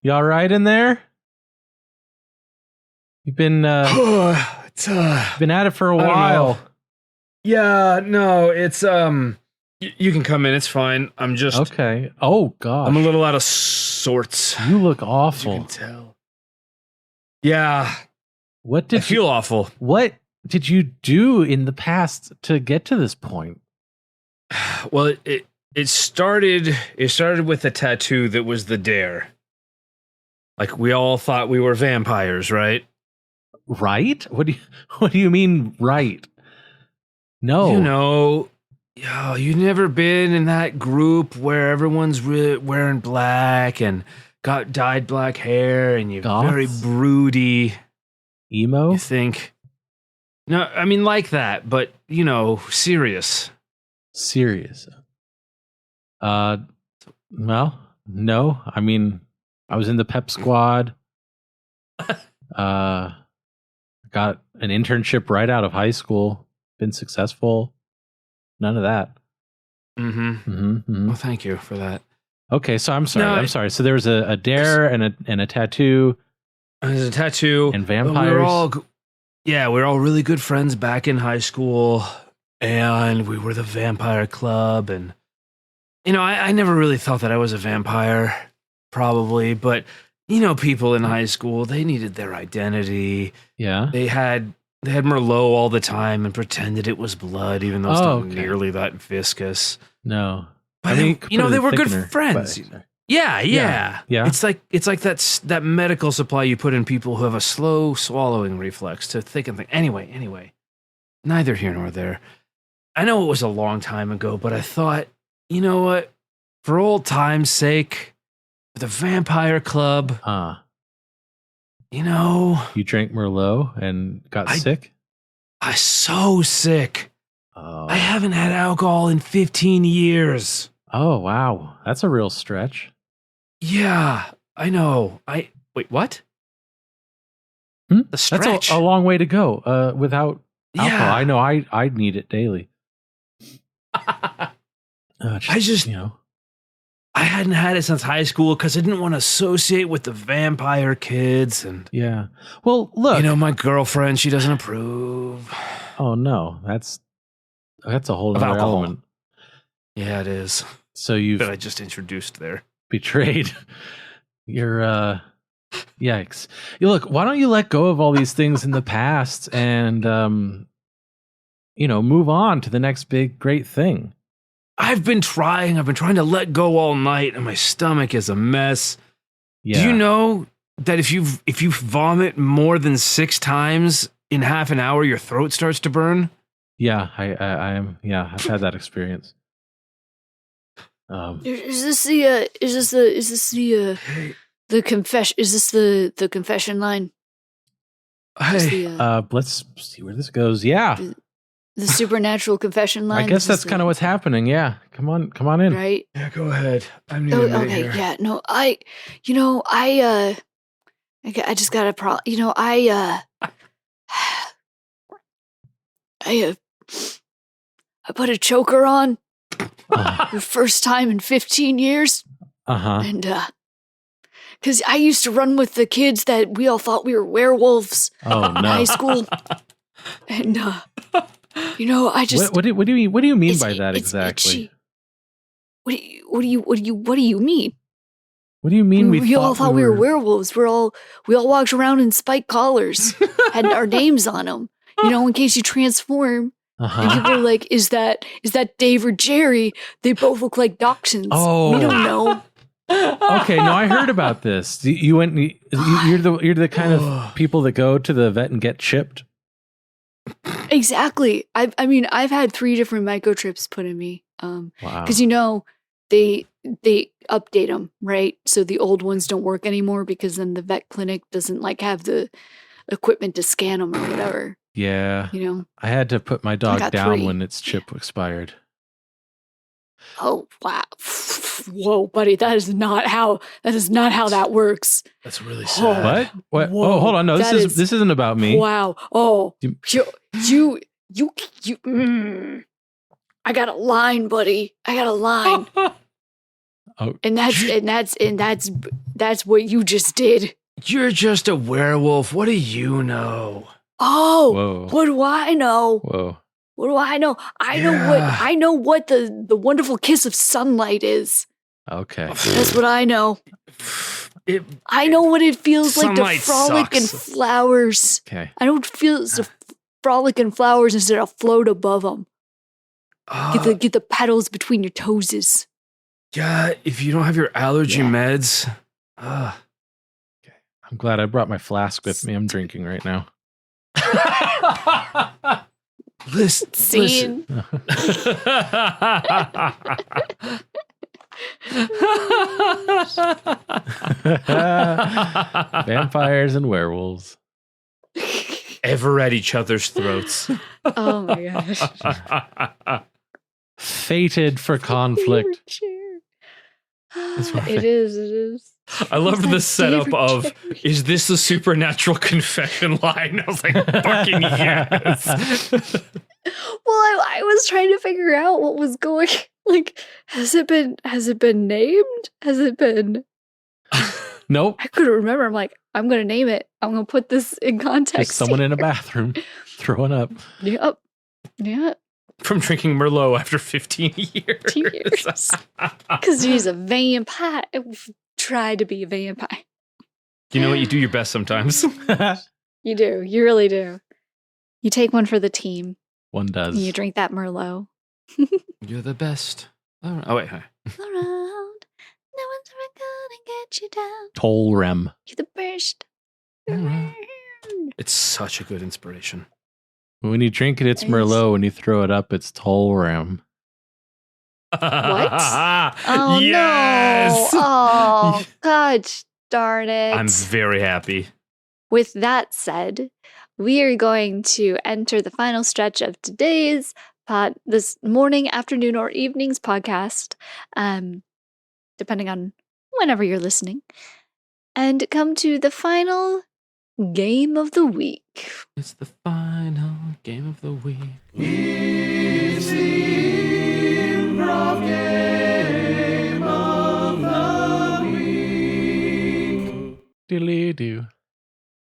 You all right in there? You've been been at it for a I don't while. know. Yeah, no, it's you can come in. It's fine. I'm just Okay. Oh gosh. I'm a little out of sorts. You look As you awful. can tell. Yeah, What I did feel awful. What did you do in the past to get to this point? Well, It started with a tattoo that was the dare. Like we all thought we were vampires, right? Right? What do you mean, right? No. You know, you've never been in that group where everyone's wearing black and got dyed black hair and you're Goths? very broody. Emo? You think? No, I mean like that, but you know, serious. Serious. Well, no. I mean, I was in the pep squad. Got an internship right out of high school. Been successful. None of that. Well, thank you for that. Okay, so I'm sorry. No, I'm sorry. So there was a dare and a tattoo. There's a tattoo And vampires. We were all really good friends back in high school, and we were the vampire club. And you know, I never really thought that I was a vampire, probably, but you know, people in high school, they needed their identity. Yeah. They had Merlot all the time and pretended it was blood, even though it's not nearly that viscous. No. But you know, they were good friends. Yeah. It's like that medical supply you put in people who have a slow swallowing reflex to think and think. Anyway, neither here nor there. I know it was a long time ago, but I thought, you know what? For old time's sake, the vampire club. You know, you drank Merlot and got sick? I so sick. Oh. I haven't had alcohol in 15 years. Oh, wow. That's a real stretch. Yeah, I know. Wait, what? The stretch? That's a long way to go without alcohol. Yeah. I know I'd need it daily. You know. I hadn't had it since high school because I didn't want to associate with the vampire kids. And yeah. Well, look. You know, my girlfriend, she doesn't approve. Oh, no. That's a whole other element. Yeah, it is. So you've... That I just introduced there. Betrayed your yikes. Look, why don't you let go of all these things in the past and move on to the next big great thing? I've been trying to let go all night and my stomach is a mess. Yeah. Do you know that if you vomit more than 6 times in half an hour, your throat starts to burn? Yeah, I am. Yeah, I've had that experience. Is this the confession? Is this the confession line? Hey, let's see where this goes. Yeah, the supernatural confession line. I guess that's kind of what's happening. Yeah, come on in. Right? Yeah, go ahead. I'm new. Okay. Here. Yeah. No. I just got a problem. I put a choker on. The first time in 15 years. And because I used to run with the kids that we all thought we were werewolves in high school. And I just what do you mean by that exactly? What do you mean? What do you mean we all thought we were werewolves? We all walked around in spike collars, had our names on them, in case you transform. And people were like, is that Dave or Jerry? They both look like dachshunds. Oh. We don't know. Okay, no, I heard about this. You're the kind of people that go to the vet and get chipped. Exactly. I've had 3 different microchips put in me. Wow. Because they update them, right? So the old ones don't work anymore because then the vet clinic doesn't have the equipment to scan them or whatever. Yeah. I had to put my dog down 3. when its chip expired. Oh, wow. Whoa, buddy, that is not how that works. That's really sad. What? Whoa, oh, hold on. No, this isn't about me. Wow. Oh, you I got a line, buddy. I got a line. Oh. And that's what you just did. You're just a werewolf. What do you know? Oh, whoa. What do I know? Whoa. What do I know? I know what the wonderful kiss of sunlight is. Okay. That's what I know. I know what it feels like to frolic in flowers. Okay. I know what it feels to frolic in flowers instead of float above them. Get the pedals between your toeses. Yeah, if you don't have your allergy meds. I'm glad I brought my flask with me. I'm drinking right now. Scene. Vampires and werewolves. Ever at each other's throats. Oh my gosh. Fated for conflict. It is. I loved my the setup favorite of, chair. is this the supernatural confession line? I was like, fucking yes. Well, I was trying to figure out what was going. Like, has it been named? Has it been? Nope. I couldn't remember. I'm like, I'm gonna name it. I'm gonna put this in context. Just someone in a bathroom throwing up. Yep. From drinking Merlot after 15 years. Because he's a vampire. Try to be a vampire. You know what? You do your best sometimes. You do. You really do. You take one for the team. One does. And you drink that Merlot. You're the best. Oh, wait. Hi. Around. No one's ever gonna get you down. Toll rem. You're the best. Alright. It's such a good inspiration. When you drink it, it's Merlot. When you throw it up, it's toll rem. What? Oh yes! no. Oh, God darn it. I'm very happy. With that said, we are going to enter the final stretch of today's this morning, afternoon, or evening's podcast, depending on whenever you're listening, and come to the final game of the week. It's the final game of the week. It's the Improv Game of the Week. Diddly-doo.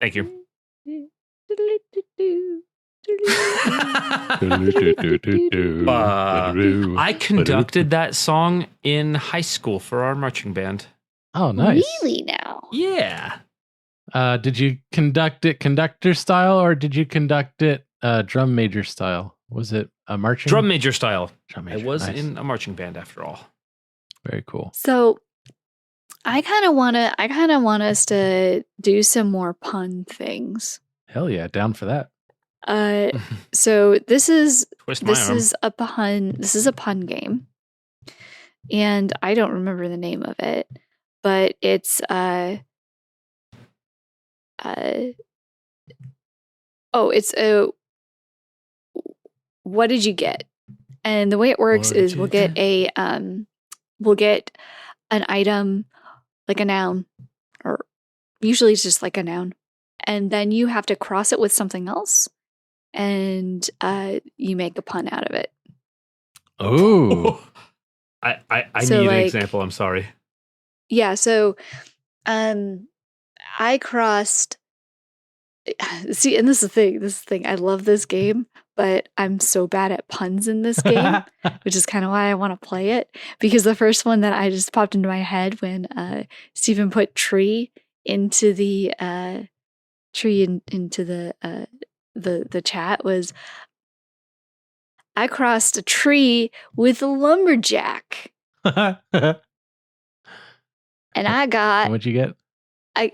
Thank you. I conducted that song in high school for our marching band. Oh, nice. Really now? Yeah. Did you conduct it conductor style or did you conduct it drum major style? Was it a marching? Drum major style. Drum I major. was Nice. in a marching band after all. Very cool. So I kind of want us to do some more pun things. Hell yeah, down for that. So this is Twist my arm. a pun. This is a pun game, and I don't remember the name of it, but it's what did you get? And the way it works What did is you we'll get an item, like a noun, or usually it's just like a noun, and then you have to cross it with something else, and you make a pun out of it. Oh. I So, need an like- example. I'm sorry. Yeah, so I crossed. See, and this is the thing. I love this game, but I'm so bad at puns in this game, which is kind of why I want to play it. Because the first one that I just popped into my head when Stephen put tree into the into the chat was, I crossed a tree with a lumberjack, and I got What'd you get? I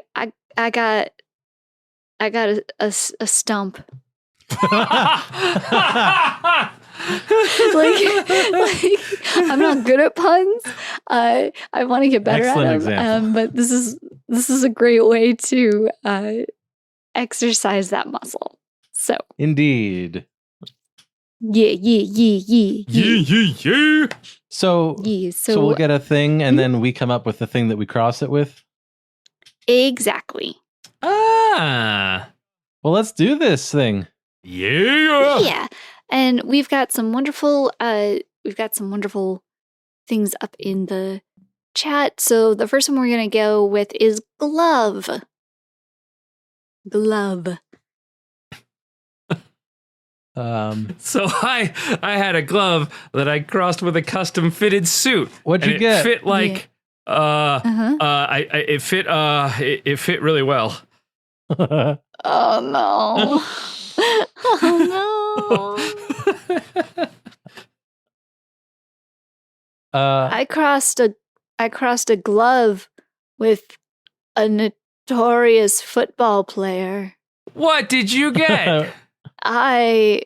got a stump. like I'm not good at puns. I want to get better Excellent at them. example. But this is a great way to exercise that muscle. So Indeed. yeah. So So we'll get a thing and then we come up with the thing that we cross it with. exactly. Ah. Well, let's do this thing. Yeah. Yeah. And we've got some wonderful things up in the chat. So the first one we're gonna go with is glove. Glove. So I had a glove that I crossed with a custom fitted suit. What'd you and get? It fit like it fit really well. Oh no. Oh no. I crossed a glove with a notorious football player. What did you get? I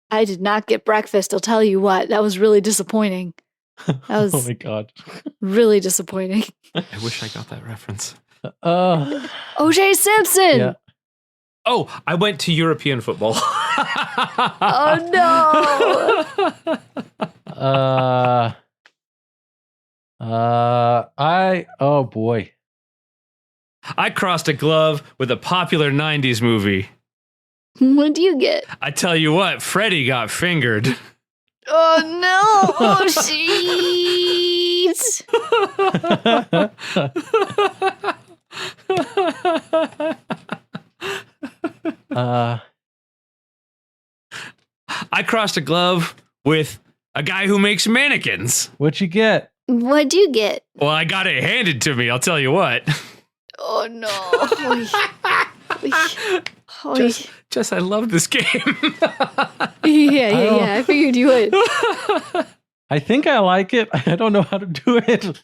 did not get breakfast, I'll tell you what. That was really disappointing. That was Oh my god. really disappointing. I wish I got that reference. OJ Simpson! Yeah. Oh, I went to European football. Oh no! Oh boy. I crossed a glove with a popular 90s movie. What do you get? I tell you what, Freddy got fingered. Oh no! Oh shit! I crossed a glove with a guy who makes mannequins. What'd you get? What'd you get? Well, I got it handed to me, I'll tell you what. Oh no! Oy. Jess, I love this game. Yeah. I figured you would. I think I like it. I don't know how to do it.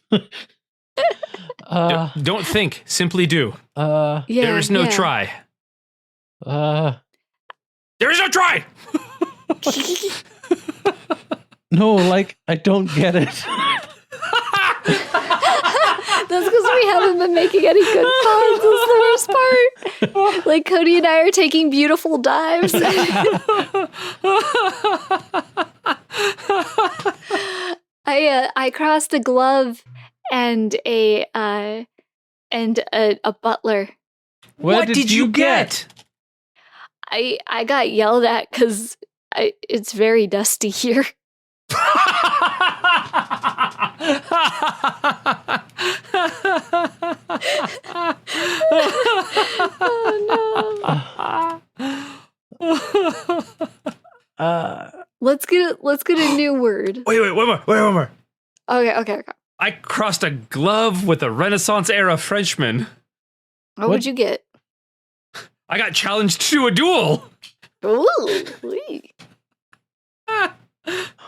Don't think, simply do. Yeah, There is no try. There is no try! No, like, I don't get it. That's because we haven't been making any good puns. That's the worst part. Like Cody and I are taking beautiful dives. I crossed a glove and a butler. What did you get? I got yelled at because it's very dusty here. Oh no. Let's get a new word. Wait, one more. Okay. I crossed a glove with a Renaissance era Frenchman. What would you get? I got challenged to a duel. Ooh.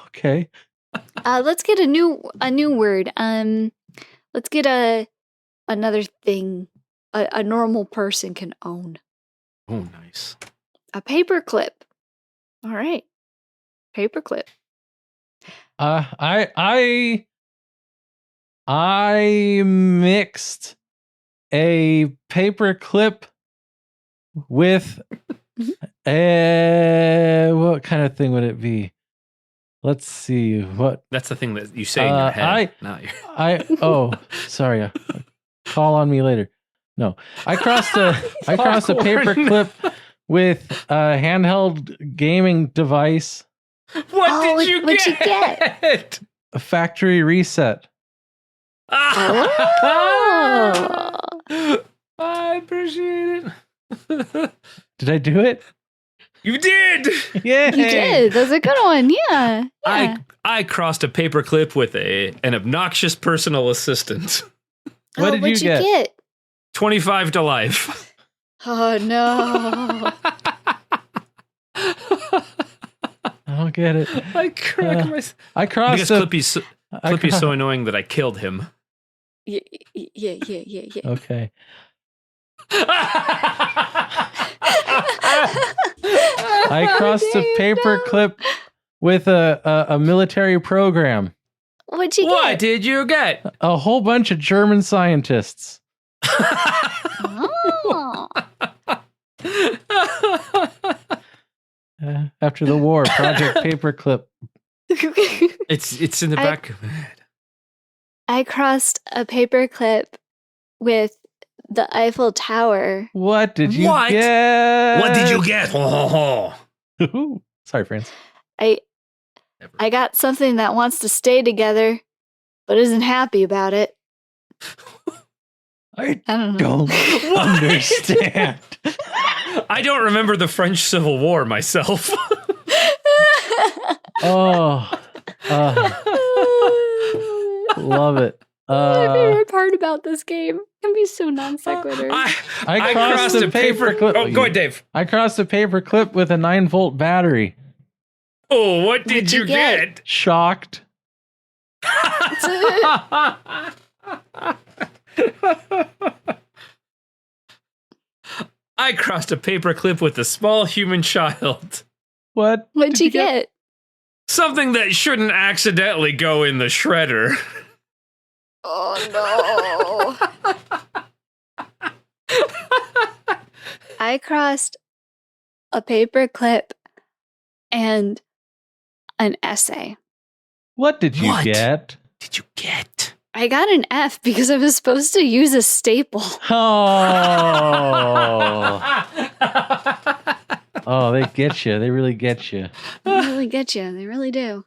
Okay. Let's get a new word. Let's get another thing a normal person can own. Oh, nice. A paperclip. All right. Paperclip. I mixed a paperclip with what kind of thing would it be? Let's see. What? That's the thing that you say in your head. Sorry. Call on me later. No, I crossed a paperclip with a handheld gaming device. What'd you get? A factory reset. Oh. I appreciate it. Did I do it? You did. Yeah, You did. That's a good one. Yeah. I crossed a paperclip with an obnoxious personal assistant. What did what'd you get? 25 to life. Oh no. I don't get it. I crack myself. I crossed Because Clippy's so annoying that I killed him. Yeah. Okay. I crossed a paperclip with a military program. What'd you What get? did you get? A whole bunch of German scientists. Oh. After the war, Project Paperclip. It's in the back of my head. I crossed a paperclip with the Eiffel Tower. What did you What? get? What did you get? Ooh, sorry, friends. I got something that wants to stay together, but isn't happy about it. I I don't know. don't understand. I don't remember the French Civil War myself. Oh, love it. My favorite part about this game can be so non sequitur. I crossed a paperclip. Oh, go ahead, Dave. I crossed a paperclip with a 9-volt battery. Oh, what did you get? Shocked. I crossed a paperclip with a small human child. What? What'd you get? Something that shouldn't accidentally go in the shredder. Oh no. I crossed a paperclip and an essay. What did you get? Did you get? I got an F because I was supposed to use a staple. Oh. Oh, they get you. They really get you. They really get you. They really do.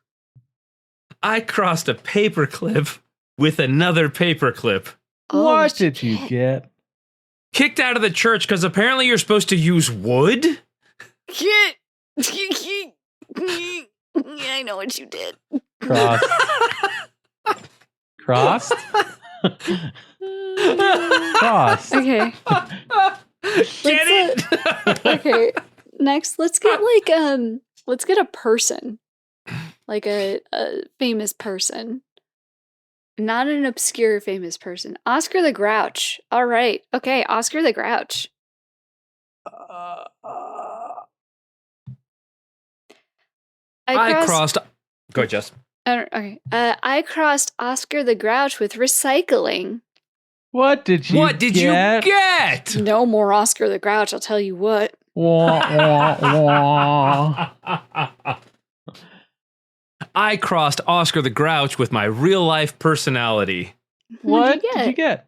I crossed a paperclip with another paperclip. Oh, What did you get? Kicked out of the church because apparently you're supposed to use wood? I know what you did. Crossed. Crossed? Crossed. Okay. Get it? Okay. Next, let's get a person. Like a famous person. Not an obscure famous person. Oscar the Grouch. All right. Okay, Oscar the Grouch. I crossed. Go ahead, Jess. Okay. I crossed Oscar the Grouch with recycling. What did you get? No more Oscar the Grouch, I'll tell you what. Wah, wah, wah. I crossed Oscar the Grouch with my real life personality. What did you get?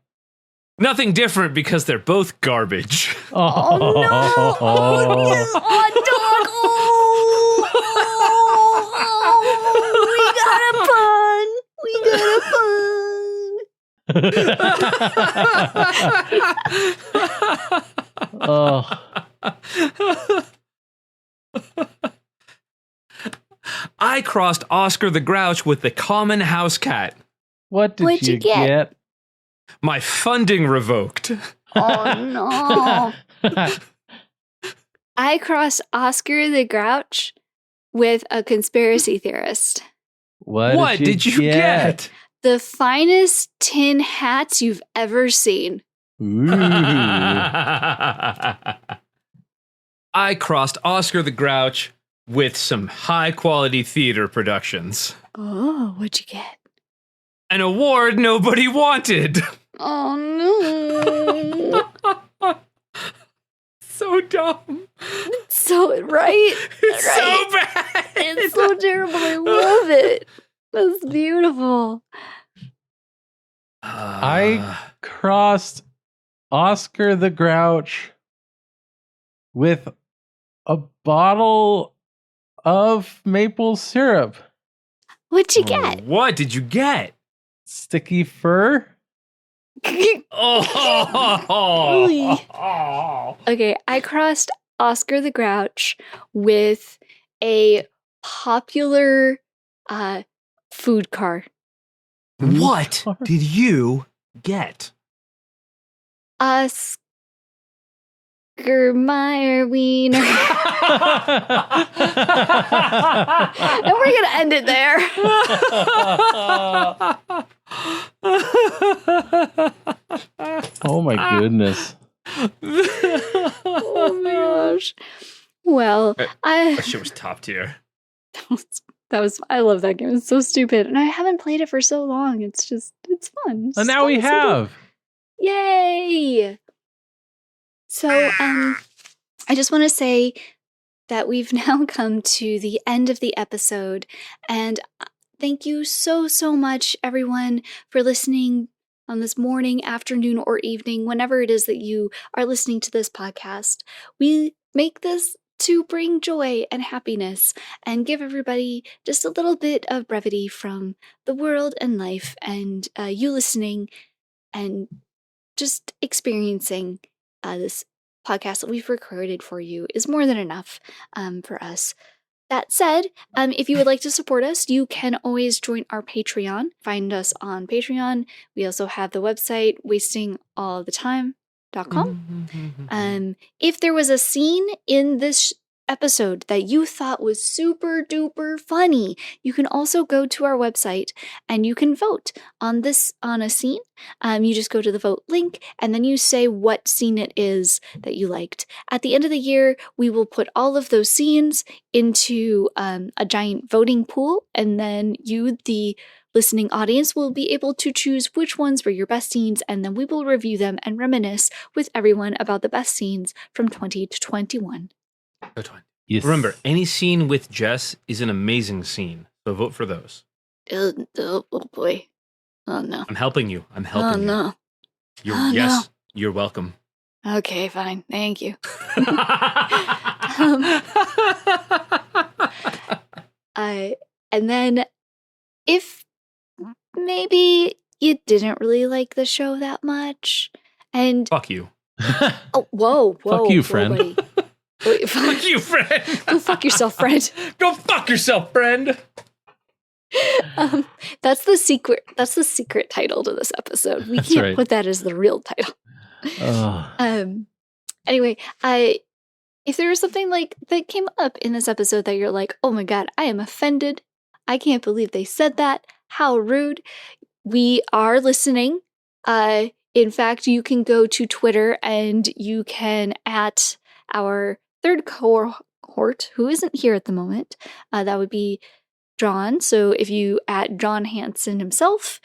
Nothing different because they're both garbage. Oh no! Oh, yes, hot dog! I crossed Oscar the Grouch with the common house cat. What did What'd you you get? My funding revoked. Oh no! I crossed Oscar the Grouch with a conspiracy theorist. What did you get? The finest tin hats you've ever seen. Ooh. I crossed Oscar the Grouch with some high quality theater productions. Oh, what'd you get? An award nobody wanted. Oh no! So dumb. So right? It's Right. so bad. It's so terrible. I love it. That's beautiful. I crossed Oscar the Grouch with a bottle of maple syrup. What'd you get? What did you get? Sticky fur? Oh. Okay, I crossed Oscar the Grouch with a popular food car. What did you get? Oscar Mayer Wiener. And we're going to end it there. Oh my goodness. Oh my gosh. Well, That shit was top tier. I love that game. It's so stupid. And I haven't played it for so long. It's fun. It's And now we so good. have. Yay! So, I just want to say that we've now come to the end of the episode, and thank you so, so much, everyone, for listening on this morning, afternoon, or evening, whenever it is that you are listening to this podcast. We make this to bring joy and happiness and give everybody just a little bit of brevity from the world and life, and you listening and just experiencing this podcast that we've recorded for you is more than enough for us. That said, if you would like to support us, you can always join our Patreon. Find us on Patreon. We also have the website, wastingallthetime.com. If there was a scene in this episode that you thought was super duper funny, you can also go to our website and you can vote on a scene. You just go to the vote link and then you say what scene it is that you liked. At the end of the year, we will put all of those scenes into a giant voting pool, and then you, the listening audience, will be able to choose which ones were your best scenes, and then we will review them and reminisce with everyone about the best scenes from 2021. Yes. Remember, any scene with Jess is an amazing scene, so vote for those. Oh boy. Oh no. I'm helping you. Oh no. Yes, you're welcome. Okay, fine. Thank you. And then if maybe you didn't really like the show that much, and Fuck you. oh, whoa, Fuck you, whoa, friend. buddy. Wait, Fuck you, friend. Go fuck yourself, friend. Go fuck yourself, friend. That's the secret. That's the secret title to this episode. We That's can't right. put that as the real title. Anyway, if there was something like that came up in this episode that you're like, oh my god, I am offended. I can't believe they said that. How rude. We are listening. In fact, you can go to Twitter and you can at our third cohort, who isn't here at the moment. That would be John. So if you at John Hansen himself,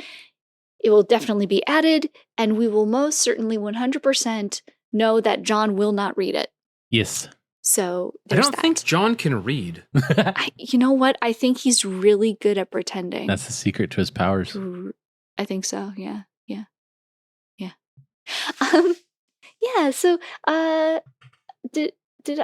it will definitely be added, and we will most certainly 100% know that John will not read it. Yes. So I there's don't that. think John can read. You know what? I think he's really good at pretending. That's the secret to his powers. I think so. Yeah. Yeah. So, did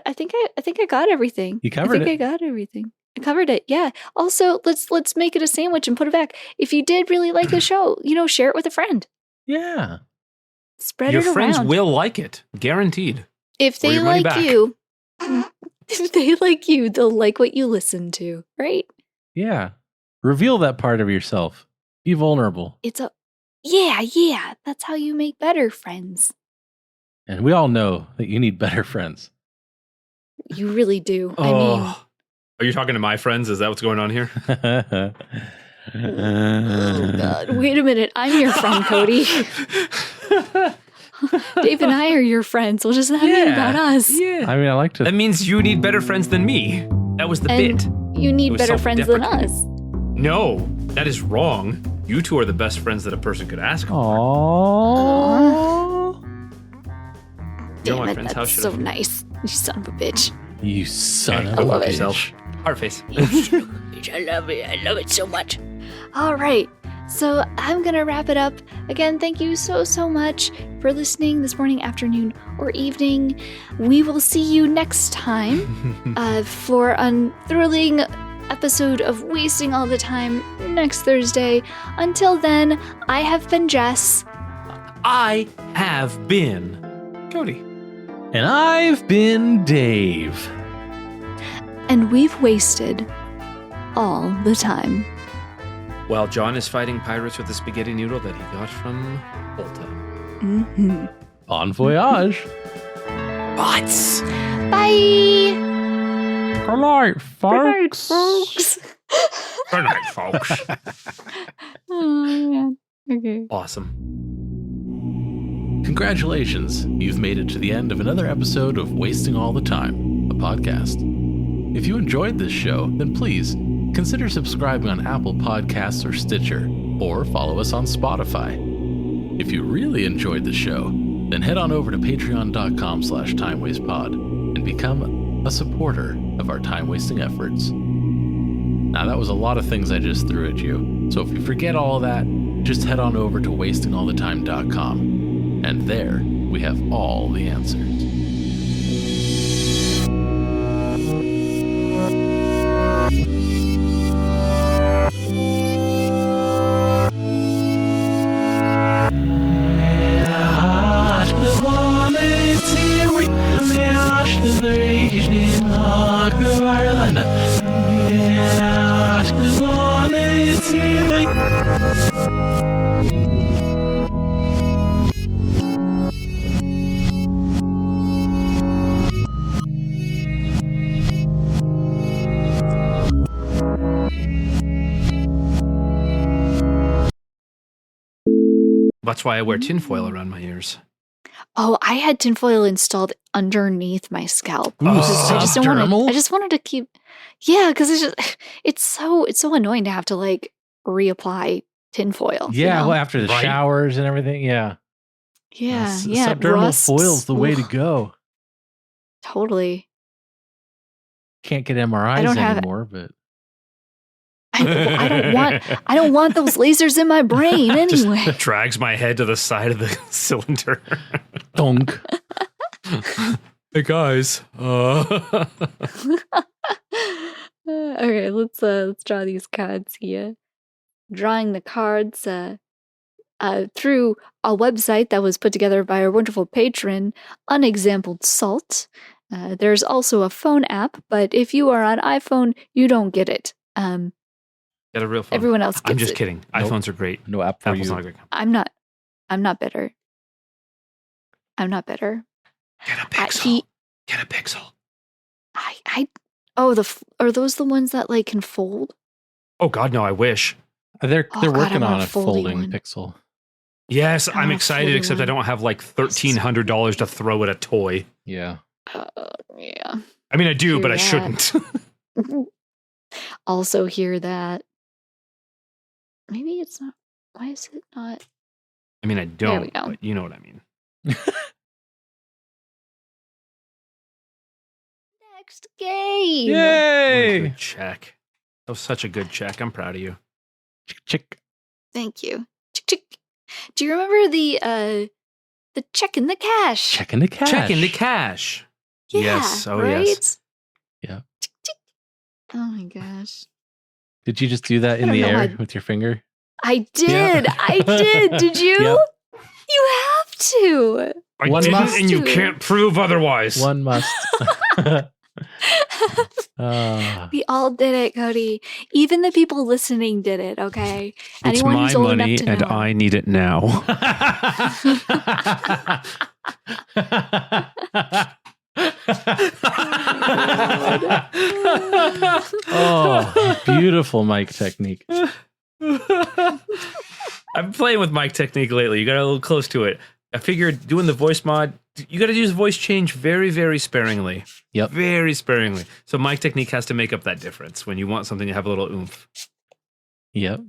I think I got everything. You covered it. I got everything. I covered it. Yeah. Also, let's make it a sandwich and put it back. If you did really like the show, share it with a friend. Yeah. Spread Your it around. friends will like it, guaranteed. If Or they your money like back. you, if they like you, they'll like what you listen to, right? Yeah. Reveal that part of yourself. Be vulnerable. Yeah. That's how you make better friends. And we all know that you need better friends. You really do. I mean, Oh. Are you talking to my friends? Is that what's going on here? oh God. Wait a minute. I'm your friend, Cody. Dave and I are your friends. We'll just not mean about us. Yeah. I mean, I like to. That means you need better friends than me. That was the And bit. you It need was better friends than us. No, that is wrong. You two are the best friends that a person could ask for. Aww. You know my Damn it, friend's house that's should so have- nice. You son of a bitch. You son Hey, of go a love fuck it. bitch. Heart face. I love it. I love it so much. All right. So I'm going to wrap it up. Again, thank you so much for listening this morning, afternoon, or evening. We will see you next time for a thrilling episode of Wasting All the Time next Thursday. Until then, I have been Jess. I have been Cody. And I've been Dave. And we've wasted all the time. While John is fighting pirates with a spaghetti noodle that he got from Volta. Mm-hmm. Bon voyage. Bots! Bye! Good night, folks. folks. Good night, folks. Oh, man. Okay. Awesome. Congratulations. You've made it to the end of another episode of Wasting All the Time, a podcast. If you enjoyed this show, then please consider subscribing on Apple Podcasts or Stitcher, or follow us on Spotify. If you really enjoyed the show, then head on over to patreon.com/timewastepod and become a supporter of our time-wasting efforts. Now, that was a lot of things I just threw at you, so if you forget all of that, just head on over to wastingallthetime.com, and there we have all the answers. that's why I wear tinfoil around my ears. Oh, I had tinfoil installed underneath my scalp. Ooh, I just don't want subdermal? to. I just wanted to keep. Yeah, because it's so annoying to have to like reapply tinfoil. Yeah, well, after the Right. showers and everything, yeah. yeah, yeah. it Subdermal rusts. foil's the way to Ugh, go. Totally. Can't get MRIs don't have- anymore, but I don't want those lasers in my brain anyway. Just drags my head to the side of the cylinder. donk. Hey guys. Okay, let's draw these cards here. Drawing the cards through a website that was put together by our wonderful patron, Unexampled Salt. There's also a phone app, but if you are on iPhone, you don't get it. Get a real phone. Everyone else gets I'm just it. kidding. Nope. iPhones are great. No app for Apple's you. not a great company. I'm not bitter. I'm not bitter. Get a I- Pixel. he- Get a Pixel. Oh, are those the ones that like can fold? Oh God, no! I wish. They're Oh, God, I working want on a a folding folding one. Pixel. Yes, I I'm want a excited. folding Except I one. don't have like $1,300 to throw at a toy. Yeah. Yeah. I mean, I do, Hear but I that. shouldn't. Also hear that. Maybe it's not. Why is it not? I mean, I There we don't. go. But you know what I mean. Next game. What a Yay! good check. That was such a good check. I'm proud of you. Chick. Thank you. Chick, chick. Do you remember the check in the cash? Checking the cash. Check in the cash. Yeah, Yes. Oh, right? yes. Yeah. Chick, chick. Oh my gosh. Did you just do that in I the don't know air why- with your finger? I did. Yeah. I did. Did you? Yep. You have to. I One didn't, must. and you can't prove otherwise. One must. Ah. We all did it, Cody. Even the people listening did it, okay? It's Anyone my who's old money, enough to and know. I need it now. Oh, beautiful mic technique. I've been playing with mic technique lately. You got a little close to it. I figured doing the voice mod, you got to use voice change very, very sparingly. Yep. Very sparingly. So mic technique has to make up that difference when you want something to have a little oomph. Yep.